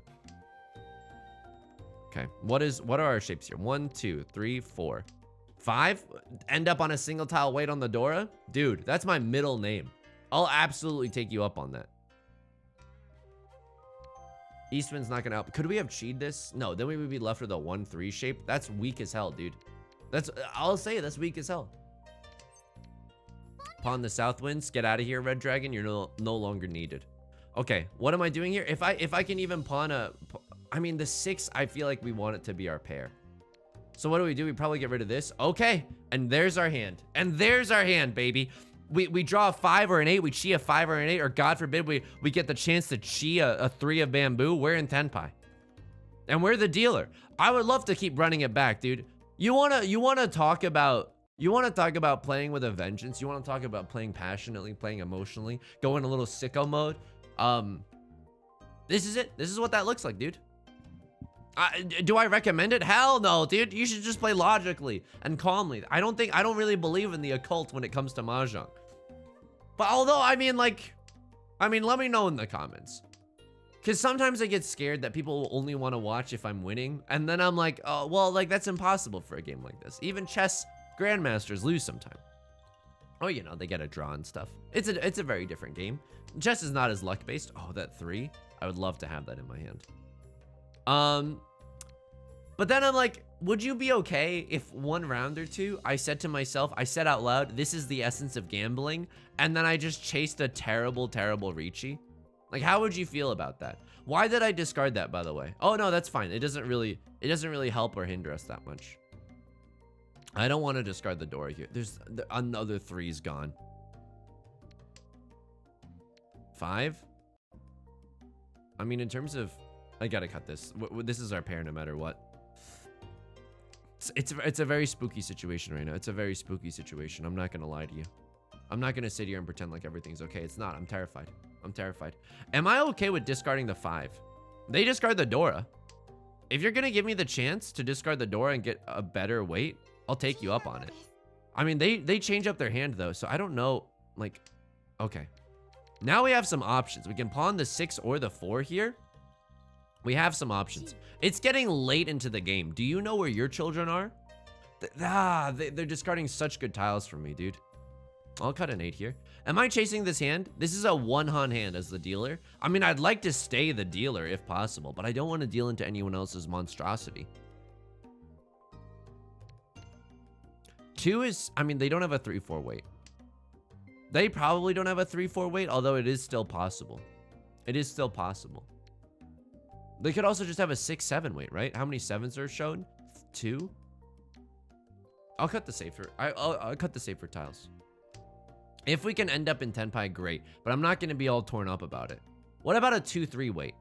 Okay, what are our shapes here? 1, 2, 3, 4. 5, end up on a single tile weight on the Dora? Dude, that's my middle name. I'll absolutely take you up on that. Eastman's not gonna help. Could we have cheated this? No, then we would be left with a 1-3 shape. That's weak as hell, dude. I'll say that's weak as hell. Pawn the south winds. Get out of here, Red Dragon. You're no longer needed. Okay, what am I doing here? If I can even pawn I mean, the 6, I feel like we want it to be our pair. So what do? We probably get rid of this. Okay, and there's our hand. Baby. We draw a 5 or an 8. We chi a 5 or an 8, or God forbid we get the chance to chi a 3 of bamboo. We're in Tenpai, and we're the dealer. I would love to keep running it back, dude. You wanna talk about playing with a vengeance. You wanna talk about playing passionately, playing emotionally, go in a little sicko mode. This is it. This is what that looks like, dude. Do I recommend it? Hell no, dude. You should just play logically and calmly. I don't really believe in the occult when it comes to Mahjong. But although, let me know in the comments. Because sometimes I get scared that people will only want to watch if I'm winning. And then I'm like, oh, well, like, that's impossible for a game like this. Even chess grandmasters lose sometime. Oh, you know, they get a draw and stuff. It's a very different game. Chess is not as luck-based. Oh, that 3. I would love to have that in my hand. But then I'm like, would you be okay if 1 round or 2, I said to myself, I said out loud, this is the essence of gambling, and then I just chased a terrible, terrible Riichi? Like, how would you feel about that? Why did I discard that, by the way? Oh, no, that's fine. It doesn't really help or hinder us that much. I don't want to discard the Dora here. There's another 3's gone. 5? I mean, in terms of, I gotta cut this. This is our pair no matter what. It's a very spooky situation right now. It's a very spooky situation. I'm not gonna lie to you. I'm not gonna sit here and pretend like everything's okay. It's not. I'm terrified. Am I okay with discarding the 5? They discard the Dora. If you're gonna give me the chance to discard the Dora and get a better weight, I'll take you up on it. I mean, they change up their hand though, so I don't know. Like, okay. Now we have some options. We can pawn the 6 or the 4 here. We have some options. It's getting late into the game. Do you know where your children are? They're discarding such good tiles for me, dude. I'll cut an 8 here. Am I chasing this hand? This is a 1-han hand as the dealer. I mean, I'd like to stay the dealer if possible, but I don't want to deal into anyone else's monstrosity. 2 is, I mean, they don't have a 3-4 weight. They probably don't have a 3-4 weight, although it is still possible. It is still possible. They could also just have a 6-7 weight, right? How many 7s are shown? 2? I'll cut the safer. I'll cut the safer tiles. If we can end up in Tenpai, great. But I'm not going to be all torn up about it. What about a 2-3 wait?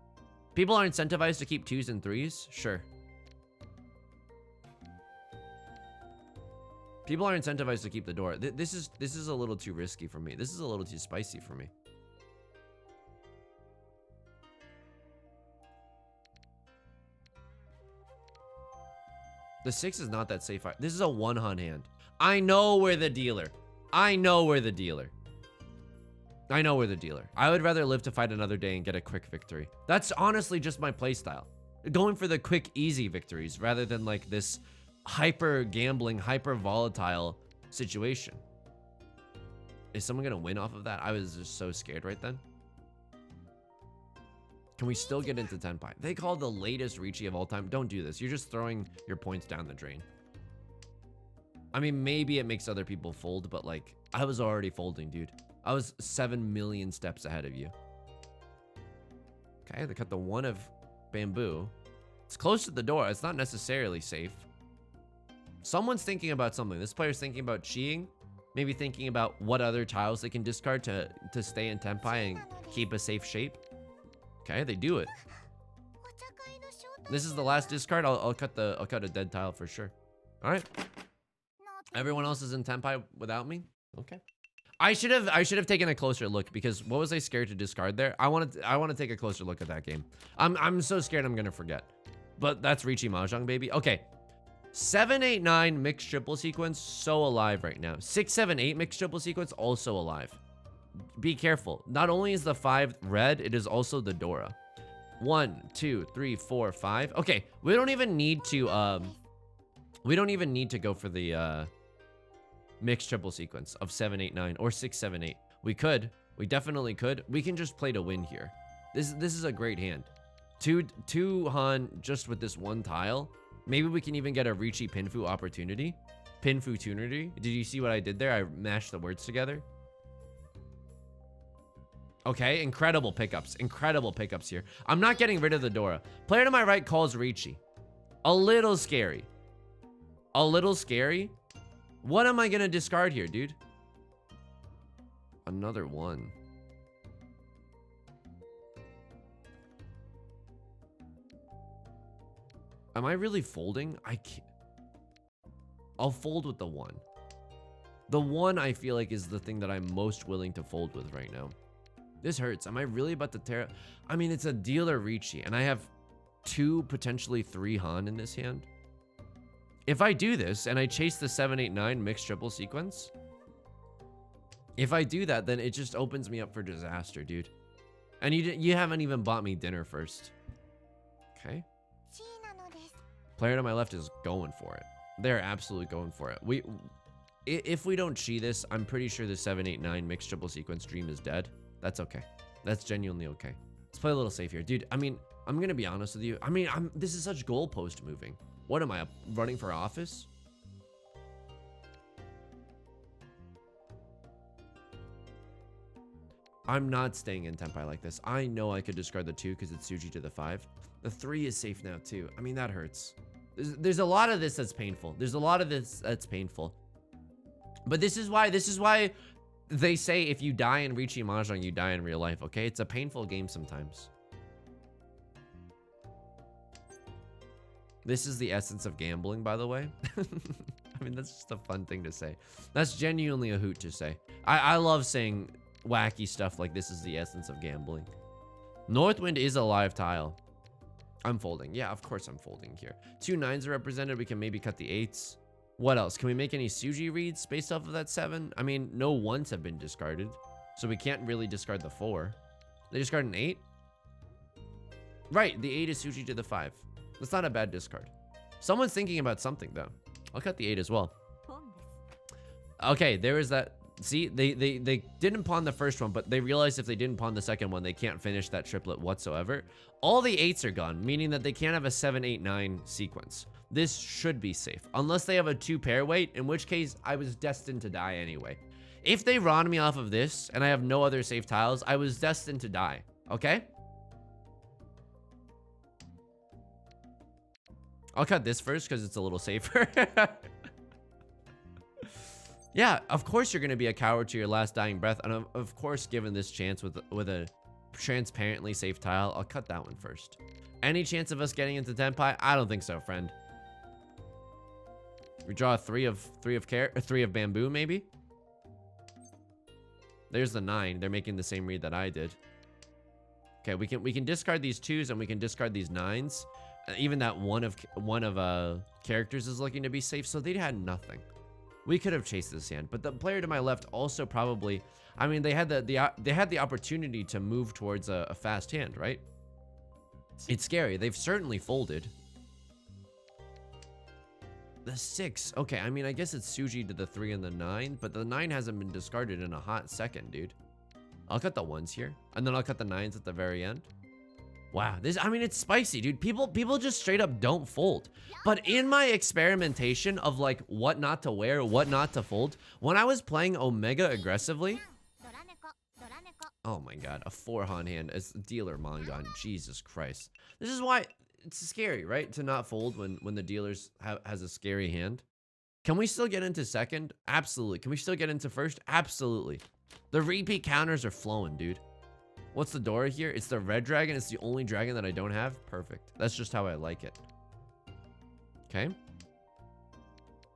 People are incentivized to keep 2s and 3s? Sure. People are incentivized to keep the door. This is a little too risky for me. This is a little too spicy for me. The 6 is not that safe. This is a 1-hun hand. I know we're the dealer. I know we're the dealer. I know we're the dealer. I would rather live to fight another day and get a quick victory. That's honestly just my playstyle. Going for the quick, easy victories rather than like this hyper gambling, hyper volatile situation. Is someone gonna win off of that? I was just so scared right then. Can we still get into Tenpai? They call the latest Riichi of all time. Don't do this. You're just throwing your points down the drain. I mean, maybe it makes other people fold, but like, I was already folding, dude. I was 7 million steps ahead of you. Okay, they cut the 1 of bamboo. It's close to the door. It's not necessarily safe. Someone's thinking about something. This player's thinking about cheating. Maybe thinking about what other tiles they can discard to stay in Tenpai and keep a safe shape. Okay, they do it. This is the last discard. I'll cut a dead tile for sure. All right. Everyone else is in Tenpai without me. Okay. I should have taken a closer look because what was I scared to discard there? I want to take a closer look at that game. I'm so scared I'm gonna forget. But that's Riichi Mahjong, baby. Okay. 7, 8, 9 mixed triple sequence, so alive right now. 6, 7, 8 mixed triple sequence, also alive. Be careful. Not only is the 5 red, it is also the Dora. 1, 2, 3, 4, 5. Okay, we don't even need to go for the mixed triple sequence of 7, 8, 9 or 6, 7, 8. We could. We definitely could. We can just play to win here. This is a great hand. Two Han just with this one tile. Maybe we can even get a Riichi Pinfu opportunity. Pinfu-tunity. Did you see what I did there? I mashed the words together. Okay, incredible pickups. Incredible pickups here. I'm not getting rid of the Dora. Player to my right calls Riichi. A little scary. A little scary. What am I gonna discard here, dude? Another 1. Am I really folding? I can't. I'll fold with the 1. The 1 I feel like is the thing that I'm most willing to fold with right now. This hurts. Am I really about to tear? I mean, it's a dealer Riichi, and I have 2, potentially 3 Han in this hand. If I do this, and I chase the 7, 8, 9 mixed triple sequence, if I do that, then it just opens me up for disaster, dude. And you haven't even bought me dinner first. Okay. Player to my left is going for it. They're absolutely going for it. If we don't chi this, I'm pretty sure the 7, 8, 9 mixed triple sequence dream is dead. That's okay. That's genuinely okay. Let's play a little safe here. Dude, I mean, I'm gonna be honest with you. I mean, this is such goalpost moving. What am I, running for office? I'm not staying in Tenpai like this. I know I could discard the 2 because it's Suji to the 5. The 3 is safe now too. I mean, that hurts. There's a lot of this that's painful. There's a lot of this that's painful. But this is why they say if you die in Riichi Mahjong, you die in real life, okay? It's a painful game sometimes. This is the essence of gambling, by the way. I mean, that's just a fun thing to say. That's genuinely a hoot to say. I love saying wacky stuff like this is the essence of gambling. Northwind is a live tile. I'm folding. Yeah, of course I'm folding here. 2 9s are represented. We can maybe cut the 8s. What else? Can we make any Suji reads based off of that 7? I mean, no 1s have been discarded, so we can't really discard the 4. They discard an 8? Right, the 8 is Suji to the 5. That's not a bad discard. Someone's thinking about something, though. I'll cut the 8 as well. Okay, there is that. See, they didn't pawn the first one, but they realized if they didn't pawn the second one, they can't finish that triplet whatsoever. All the 8s are gone, meaning that they can't have a 7, 8, 9 sequence. This should be safe, unless they have a 2 pair weight, in which case I was destined to die anyway. If they ron me off of this, and I have no other safe tiles, I was destined to die, okay? I'll cut this first, because it's a little safer. Yeah, of course you're gonna be a coward to your last dying breath, and of course, given this chance with a transparently safe tile, I'll cut that one first. Any chance of us getting into Tenpai? I don't think so, friend. We draw three of bamboo, maybe. There's the 9. They're making the same read that I did. Okay, we can discard these 2s and we can discard these 9s. Even that one of characters is looking to be safe, so they had nothing. We could have chased this hand, but the player to my left also probably, I mean, they had the opportunity to move towards a fast hand, right? It's scary. They've certainly folded. The 6. Okay, I mean, I guess it's Suji to the 3 and the 9, but the 9 hasn't been discarded in a hot second, dude. I'll cut the 1s here, and then I'll cut the 9s at the very end. Wow, I mean, it's spicy, dude. People just straight up don't fold. But in my experimentation of like what not to wear, what not to fold, when I was playing Omega aggressively, oh my god, a 4-han hand as dealer Mongon, Jesus Christ. This is why it's scary, right? To not fold when the dealers has a scary hand. Can we still get into second? Absolutely. Can we still get into first? Absolutely. The repeat counters are flowing, dude. What's the Dora here? It's the red dragon. It's the only dragon that I don't have. Perfect. That's just how I like it. Okay.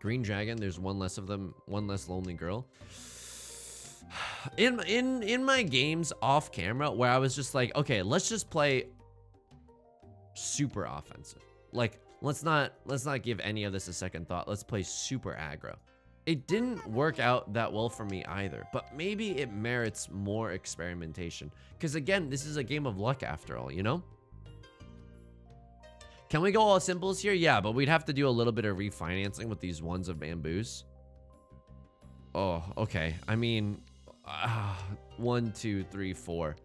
Green dragon. There's one less of them. One less lonely girl. In my games off camera, where I was just like, okay, let's just play super offensive. Like, let's not give any of this a second thought. Let's play super aggro. It didn't work out that well for me either, but maybe it merits more experimentation. Because again, this is a game of luck after all, you know? Can we go all simples here? Yeah, but we'd have to do a little bit of refinancing with these 1s of bamboos. Oh, okay. I mean, 1, 2, 3, 4.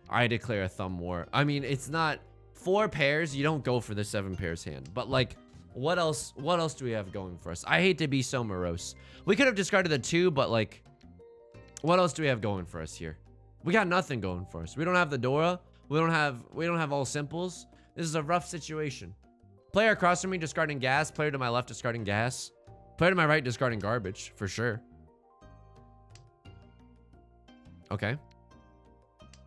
I declare a thumb war. I mean, it's not 4 pairs. You don't go for the 7 pairs hand, but like, what else do we have going for us? I hate to be so morose. We could have discarded the 2, but like, what else do we have going for us here? We got nothing going for us. We don't have the Dora. We don't have all simples. This is a rough situation. Player across from me discarding gas. Player to my left discarding gas. Player to my right discarding garbage, for sure. Okay.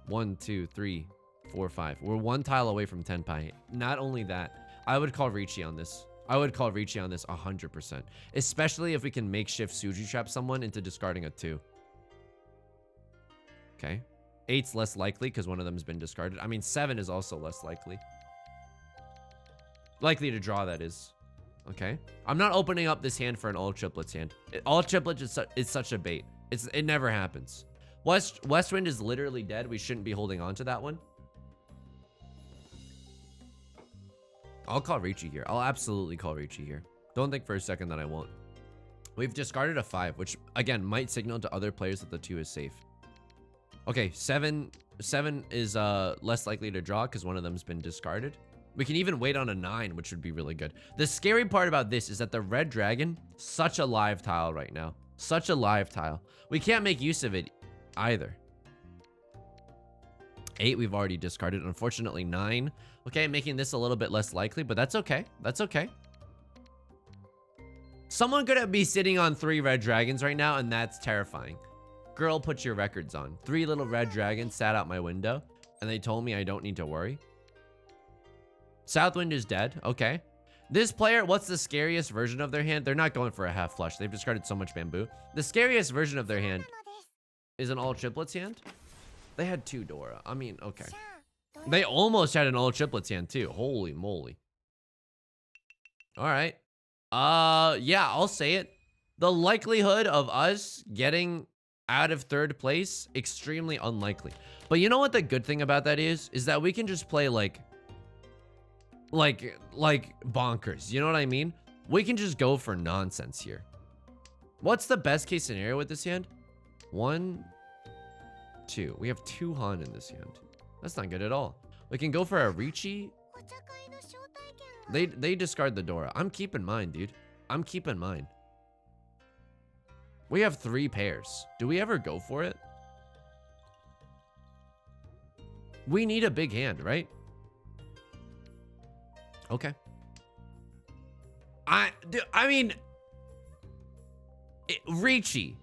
1, 2, 3, 4, 5. We're 1 tile away from Tenpai. Not only that, I would call Riichi on this. I would call Riichi on this 100%. Especially if we can makeshift Suji trap someone into discarding a 2. Okay. 8's less likely because one of them has been discarded. I mean, 7 is also less likely. Likely to draw, that is. Okay. I'm not opening up this hand for an all triplets hand. All triplets is such a bait. It never happens. Westwind is literally dead. We shouldn't be holding on to that one. I'll call Riichi here. I'll absolutely call Riichi here. Don't think for a second that I won't. We've discarded a 5, which again might signal to other players that the 2 is safe. Okay, 7 is less likely to draw because one of them's been discarded. We can even wait on a 9, which would be really good. The scary part about this is that the red dragon, such a live tile right now. Such a live tile. We can't make use of it either. 8 we've already discarded. Unfortunately, 9. Okay, making this a little bit less likely, but that's okay. That's okay. Someone could be sitting on 3 red dragons right now, and that's terrifying. Girl, put your records on. 3 little red dragons sat out my window, and they told me I don't need to worry. Southwind is dead. Okay. This player, what's the scariest version of their hand? They're not going for a half flush. They've discarded so much bamboo. The scariest version of their hand is an all triplets hand. They had 2 Dora. I mean, okay. They almost had an all triplets hand too. Holy moly. All right. Yeah, I'll say it. The likelihood of us getting out of 3rd place, extremely unlikely. But you know what the good thing about that is that we can just play like bonkers. You know what I mean? We can just go for nonsense here. What's the best case scenario with this hand? 1, 2. We have 2 Han in this hand. That's not good at all. We can go for a Riichi. They discard the Dora. I'm keeping mine, dude. I'm keeping mine. We have 3 pairs. Do we ever go for it? We need a big hand, right? Okay. I mean, Riichi.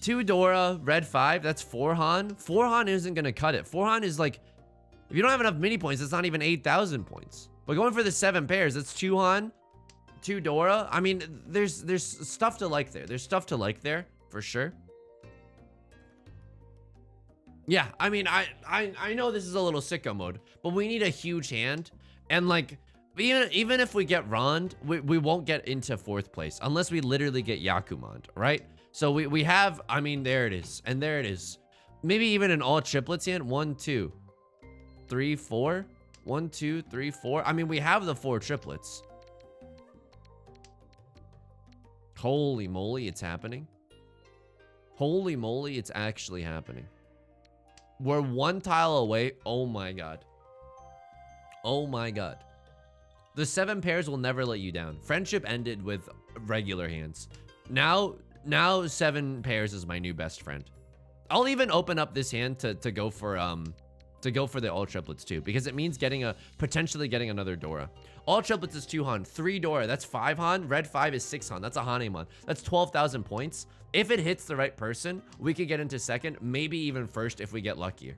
2 Dora, red 5. That's 4 Han. 4 Han isn't going to cut it. 4 Han is like, if you don't have enough mini points, it's not even 8,000 points. But going for the 7 pairs, that's 2 Han, 2 Dora. I mean, there's stuff to like there. There's stuff to like there, for sure. Yeah, I mean, I know this is a little sicko mode, but we need a huge hand. And like, even if we get Rond, we won't get into 4th place unless we literally get Yakuman, right? So we have, I mean, there it is. And there it is. Maybe even an all triplets hand. 1, 2, 3, 4. 1, 2, 3, 4. I mean, we have the 4 triplets. Holy moly, it's happening. Holy moly, it's actually happening. We're 1 tile away. Oh my god. Oh my god. The 7 pairs will never let you down. Friendship ended with regular hands. Now 7 pairs is my new best friend. I'll even open up this hand to go for the all triplets too, because it means potentially getting another Dora. All triplets is 2 Han, 3 Dora, that's 5 Han, red 5 is 6 Han, that's a Hanemon. That's 12,000 points. If it hits the right person, we could get into 2nd, maybe even 1st if we get luckier.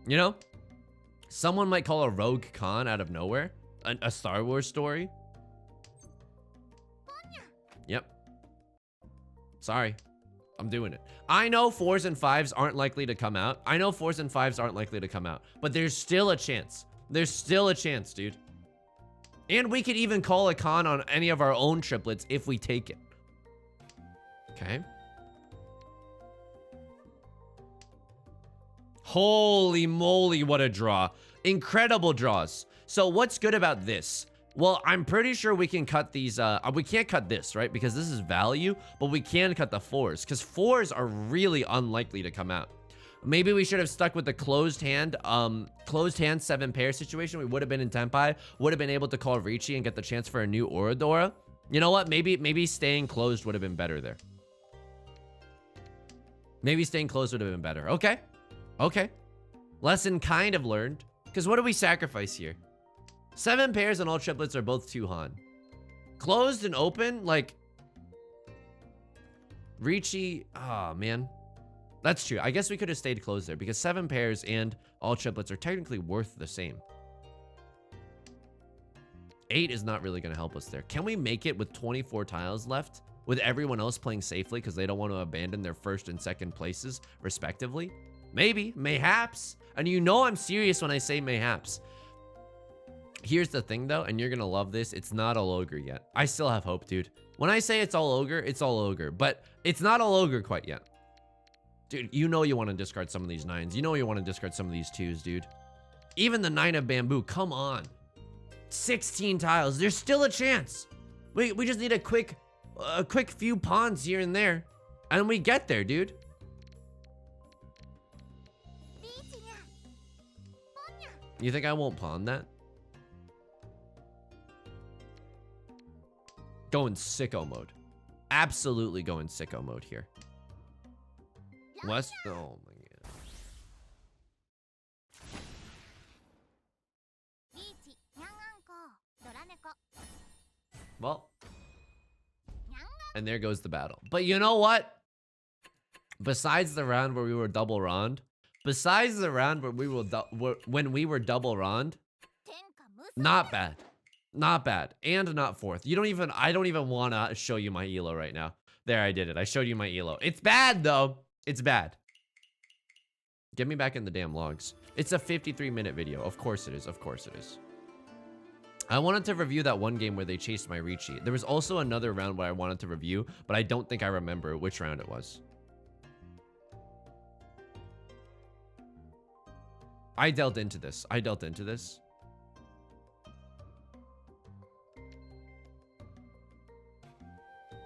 You know? Someone might call a Rogue Khan out of nowhere, a Star Wars story. Yep. Sorry. I'm doing it. I know 4s and 5s aren't likely to come out. I know 4s and 5s aren't likely to come out. But there's still a chance. There's still a chance, dude. And we could even call a con on any of our own triplets if we take it. Okay. Holy moly, what a draw. Incredible draws. So what's good about this? Well, I'm pretty sure we can cut these, we can't cut this, right? Because this is value, but we can cut the 4s, because 4s are really unlikely to come out. Maybe we should have stuck with the closed hand 7 pair situation. We would have been in Tenpai, would have been able to call Riichi and get the chance for a new Oradora. You know what? Maybe staying closed would have been better there. Maybe staying closed would have been better. Okay. Okay. Lesson kind of learned. Because what do we sacrifice here? 7 pairs and all triplets are both 2 Han. Closed and open, like Riichi. Oh, man. That's true. I guess we could have stayed closed there because 7 pairs and all triplets are technically worth the same. 8 is not really going to help us there. Can we make it with 24 tiles left with everyone else playing safely because they don't want to abandon their 1st and 2nd places respectively? Maybe. Mayhaps. And you know I'm serious when I say mayhaps. Here's the thing though, and you're gonna love this. It's not all ogre yet. I still have hope, dude. When I say it's all ogre, it's all ogre. But it's not all ogre quite yet. Dude, you know you want to discard some of these 9s. You know you want to discard some of these 2s, dude. Even the 9 of bamboo, come on. 16 tiles, there's still a chance. We just need a quick few pawns here and there. And we get there, dude. You think I won't pawn that? Going sicko mode. Absolutely going sicko mode here. West. Oh my god. Well. And there goes the battle. But you know what? Besides the round where we were double Rond. Besides the round where we were when we were double Rond. Not bad. Not bad. And not 4th. I don't even want to show you my elo right now. There, I did it. I showed you my elo. It's bad, though. It's bad. Get me back in the damn logs. It's a 53-minute video. Of course it is. Of course it is. I wanted to review that one game where they chased my Riichi. There was also another round where I wanted to review, but I don't think I remember which round it was. I dealt into this.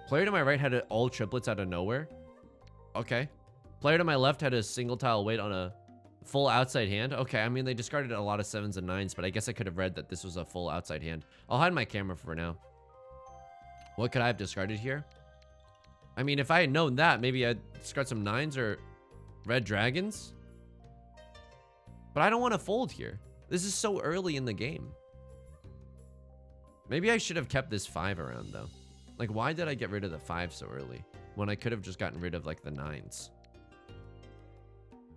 Player to my right had all triplets out of nowhere. Okay. Player to my left had a single tile wait on a full outside hand. Okay, I mean, they discarded a lot of 7s and 9s, but I guess I could have read that this was a full outside hand. I'll hide my camera for now. What could I have discarded here? I mean, if I had known that, maybe I'd discard some 9s or red dragons. But I don't want to fold here. This is so early in the game. Maybe I should have kept this 5 around, though. Like, why did I get rid of the 5 so early when I could have just gotten rid of like the 9s?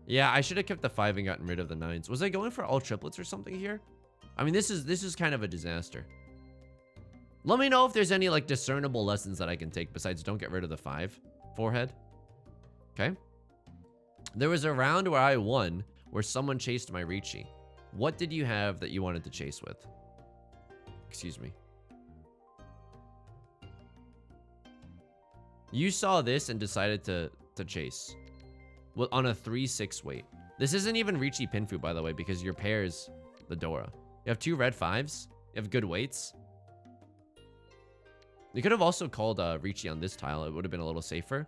Yeah, I should have kept the 5 and gotten rid of the 9s. Was I going for all triplets or something here? I mean, this is kind of a disaster. Let me know if there's any like discernible lessons that I can take besides don't get rid of the 5 forehead. Okay. There was a round where I won where someone chased my Riichi. What did you have that you wanted to chase with? Excuse me. You saw this and decided to chase. Well, on a 3-6 weight. This isn't even Riichi Pinfu, by the way, because your pair's the Dora. You have 2 red 5s. You have good weights. You could have also called Riichi on this tile. It would have been a little safer.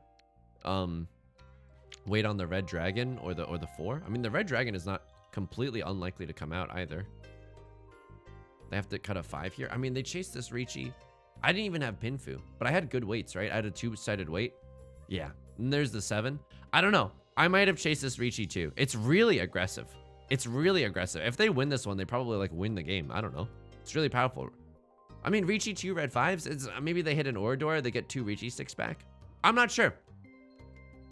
Wait on the red dragon or the 4. I mean, the red dragon is not completely unlikely to come out either. They have to cut a 5 here. I mean, they chased this Riichi. I didn't even have Pinfu, but I had good weights, right? I had a 2-sided weight. Yeah. And there's the 7. I don't know. I might have chased this Riichi too. It's really aggressive. It's really aggressive. If they win this one, they probably like win the game. I don't know. It's really powerful. I mean, Riichi 2 red 5s. It's maybe they hit an Orador. They get 2 Riichi sticks back. I'm not sure.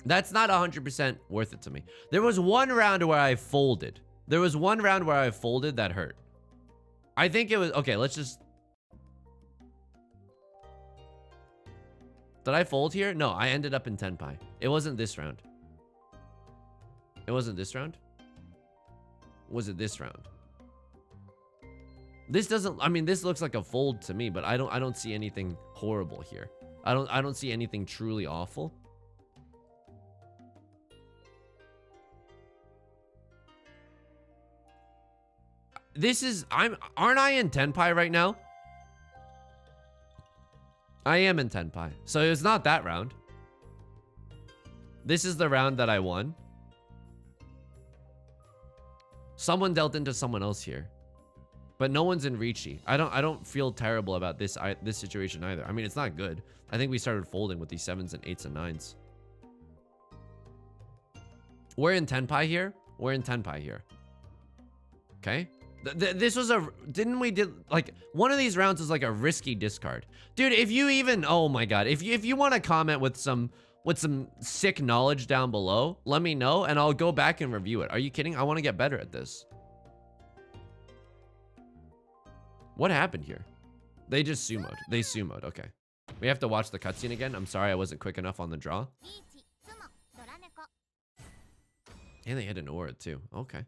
That's not 100% worth it to me. There was one round where I folded. There was one round where I folded that hurt. I think it was... Okay, let's just... Did I fold here? No, I ended up in Tenpai. It wasn't this round. It wasn't this round? Was it this round? This doesn't... I mean, this looks like a fold to me, but I don't see anything horrible here. I don't see anything truly awful. This is... Aren't I in Tenpai right now? I am in Tenpai. So it's not that round. This is the round that I won. Someone dealt into someone else here. But no one's in Riichi. I don't feel terrible about this situation either. I mean, it's not good. I think we started folding with these 7s and 8s and 9s. We're in Tenpai here. We're in Tenpai here. Okay? This was a... Didn't we did... Like, one of these rounds was like a risky discard. Dude, if you even... Oh my god. If you want to comment with some sick knowledge down below, let me know and I'll go back and review it. Are you kidding? I want to get better at this. What happened here? They just sumoed. They sumoed. Okay. We have to watch the cutscene again. I'm sorry I wasn't quick enough on the draw. And they hit an aura too. Okay.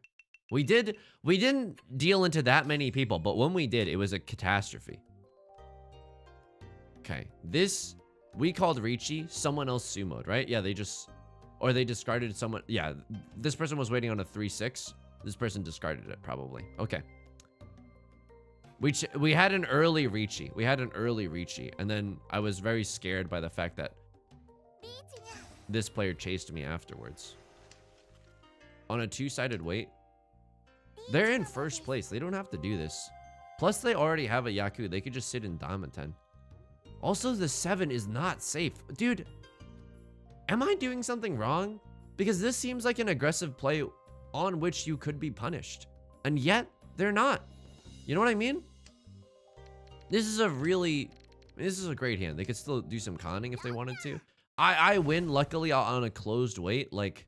We didn't deal into that many people, but when we did, it was a catastrophe. Okay. This... We called Riichi, someone else sumoed, right? Yeah, they just... Or they discarded someone... Yeah, this person was waiting on a 3-6. This person discarded it, probably. Okay. We had an early Riichi. We had an early Riichi. And then I was very scared by the fact that this player chased me afterwards. On a 2-sided weight. They're in first place. They don't have to do this. Plus, they already have a Yaku. They could just sit in Damaten. Also, the 7 is not safe. Dude, am I doing something wrong? Because this seems like an aggressive play on which you could be punished. And yet, they're not. You know what I mean? This is a great hand. They could still do some conning if they wanted to. I win, luckily, on a closed weight. Like,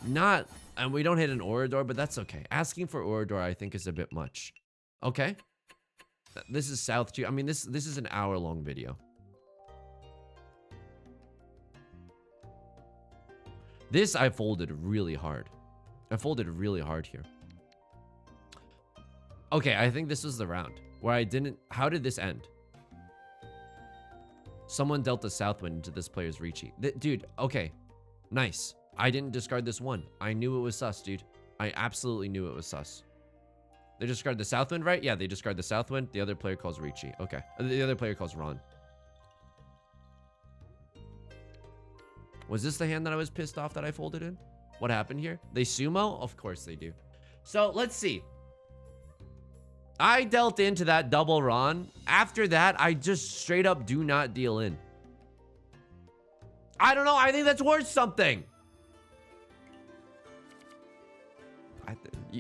not... And we don't hit an Orador, but that's okay. Asking for Orador, I think, is a bit much. Okay. This is South 2. I mean, this is an hour-long video. This, I folded really hard. I folded really hard here. Okay, I think this was the round where I didn't... How did this end? Someone dealt the Southwind into this player's Riichi. Dude, okay. Nice. I didn't discard this one. I knew it was sus, dude. I absolutely knew it was sus. They discard the Southwind, right? Yeah, they discard the Southwind. The other player calls Riichi. Okay. The other player calls Ron. Was this the hand that I was pissed off that I folded in? What happened here? They sumo? Of course they do. So, let's see. I dealt into that double Ron. After that, I just straight up do not deal in. I don't know. I think that's worth something.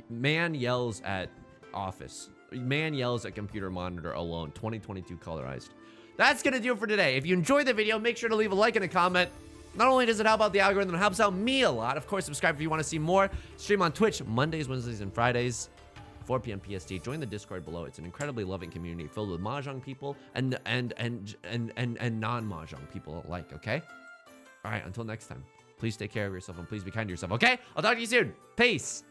Man yells at office. Man yells at computer monitor alone. 2022 colorized. That's gonna do it for today. If you enjoyed the video, make sure to leave a like and a comment. Not only does it help out the algorithm, it helps out me a lot. Of course, subscribe if you want to see more. Stream on Twitch Mondays, Wednesdays, and Fridays, 4 p.m. PST. Join the Discord below. It's an incredibly loving community filled with Mahjong people and non-Mahjong people alike, okay? All right, until next time, please take care of yourself and please be kind to yourself, okay? I'll talk to you soon. Peace.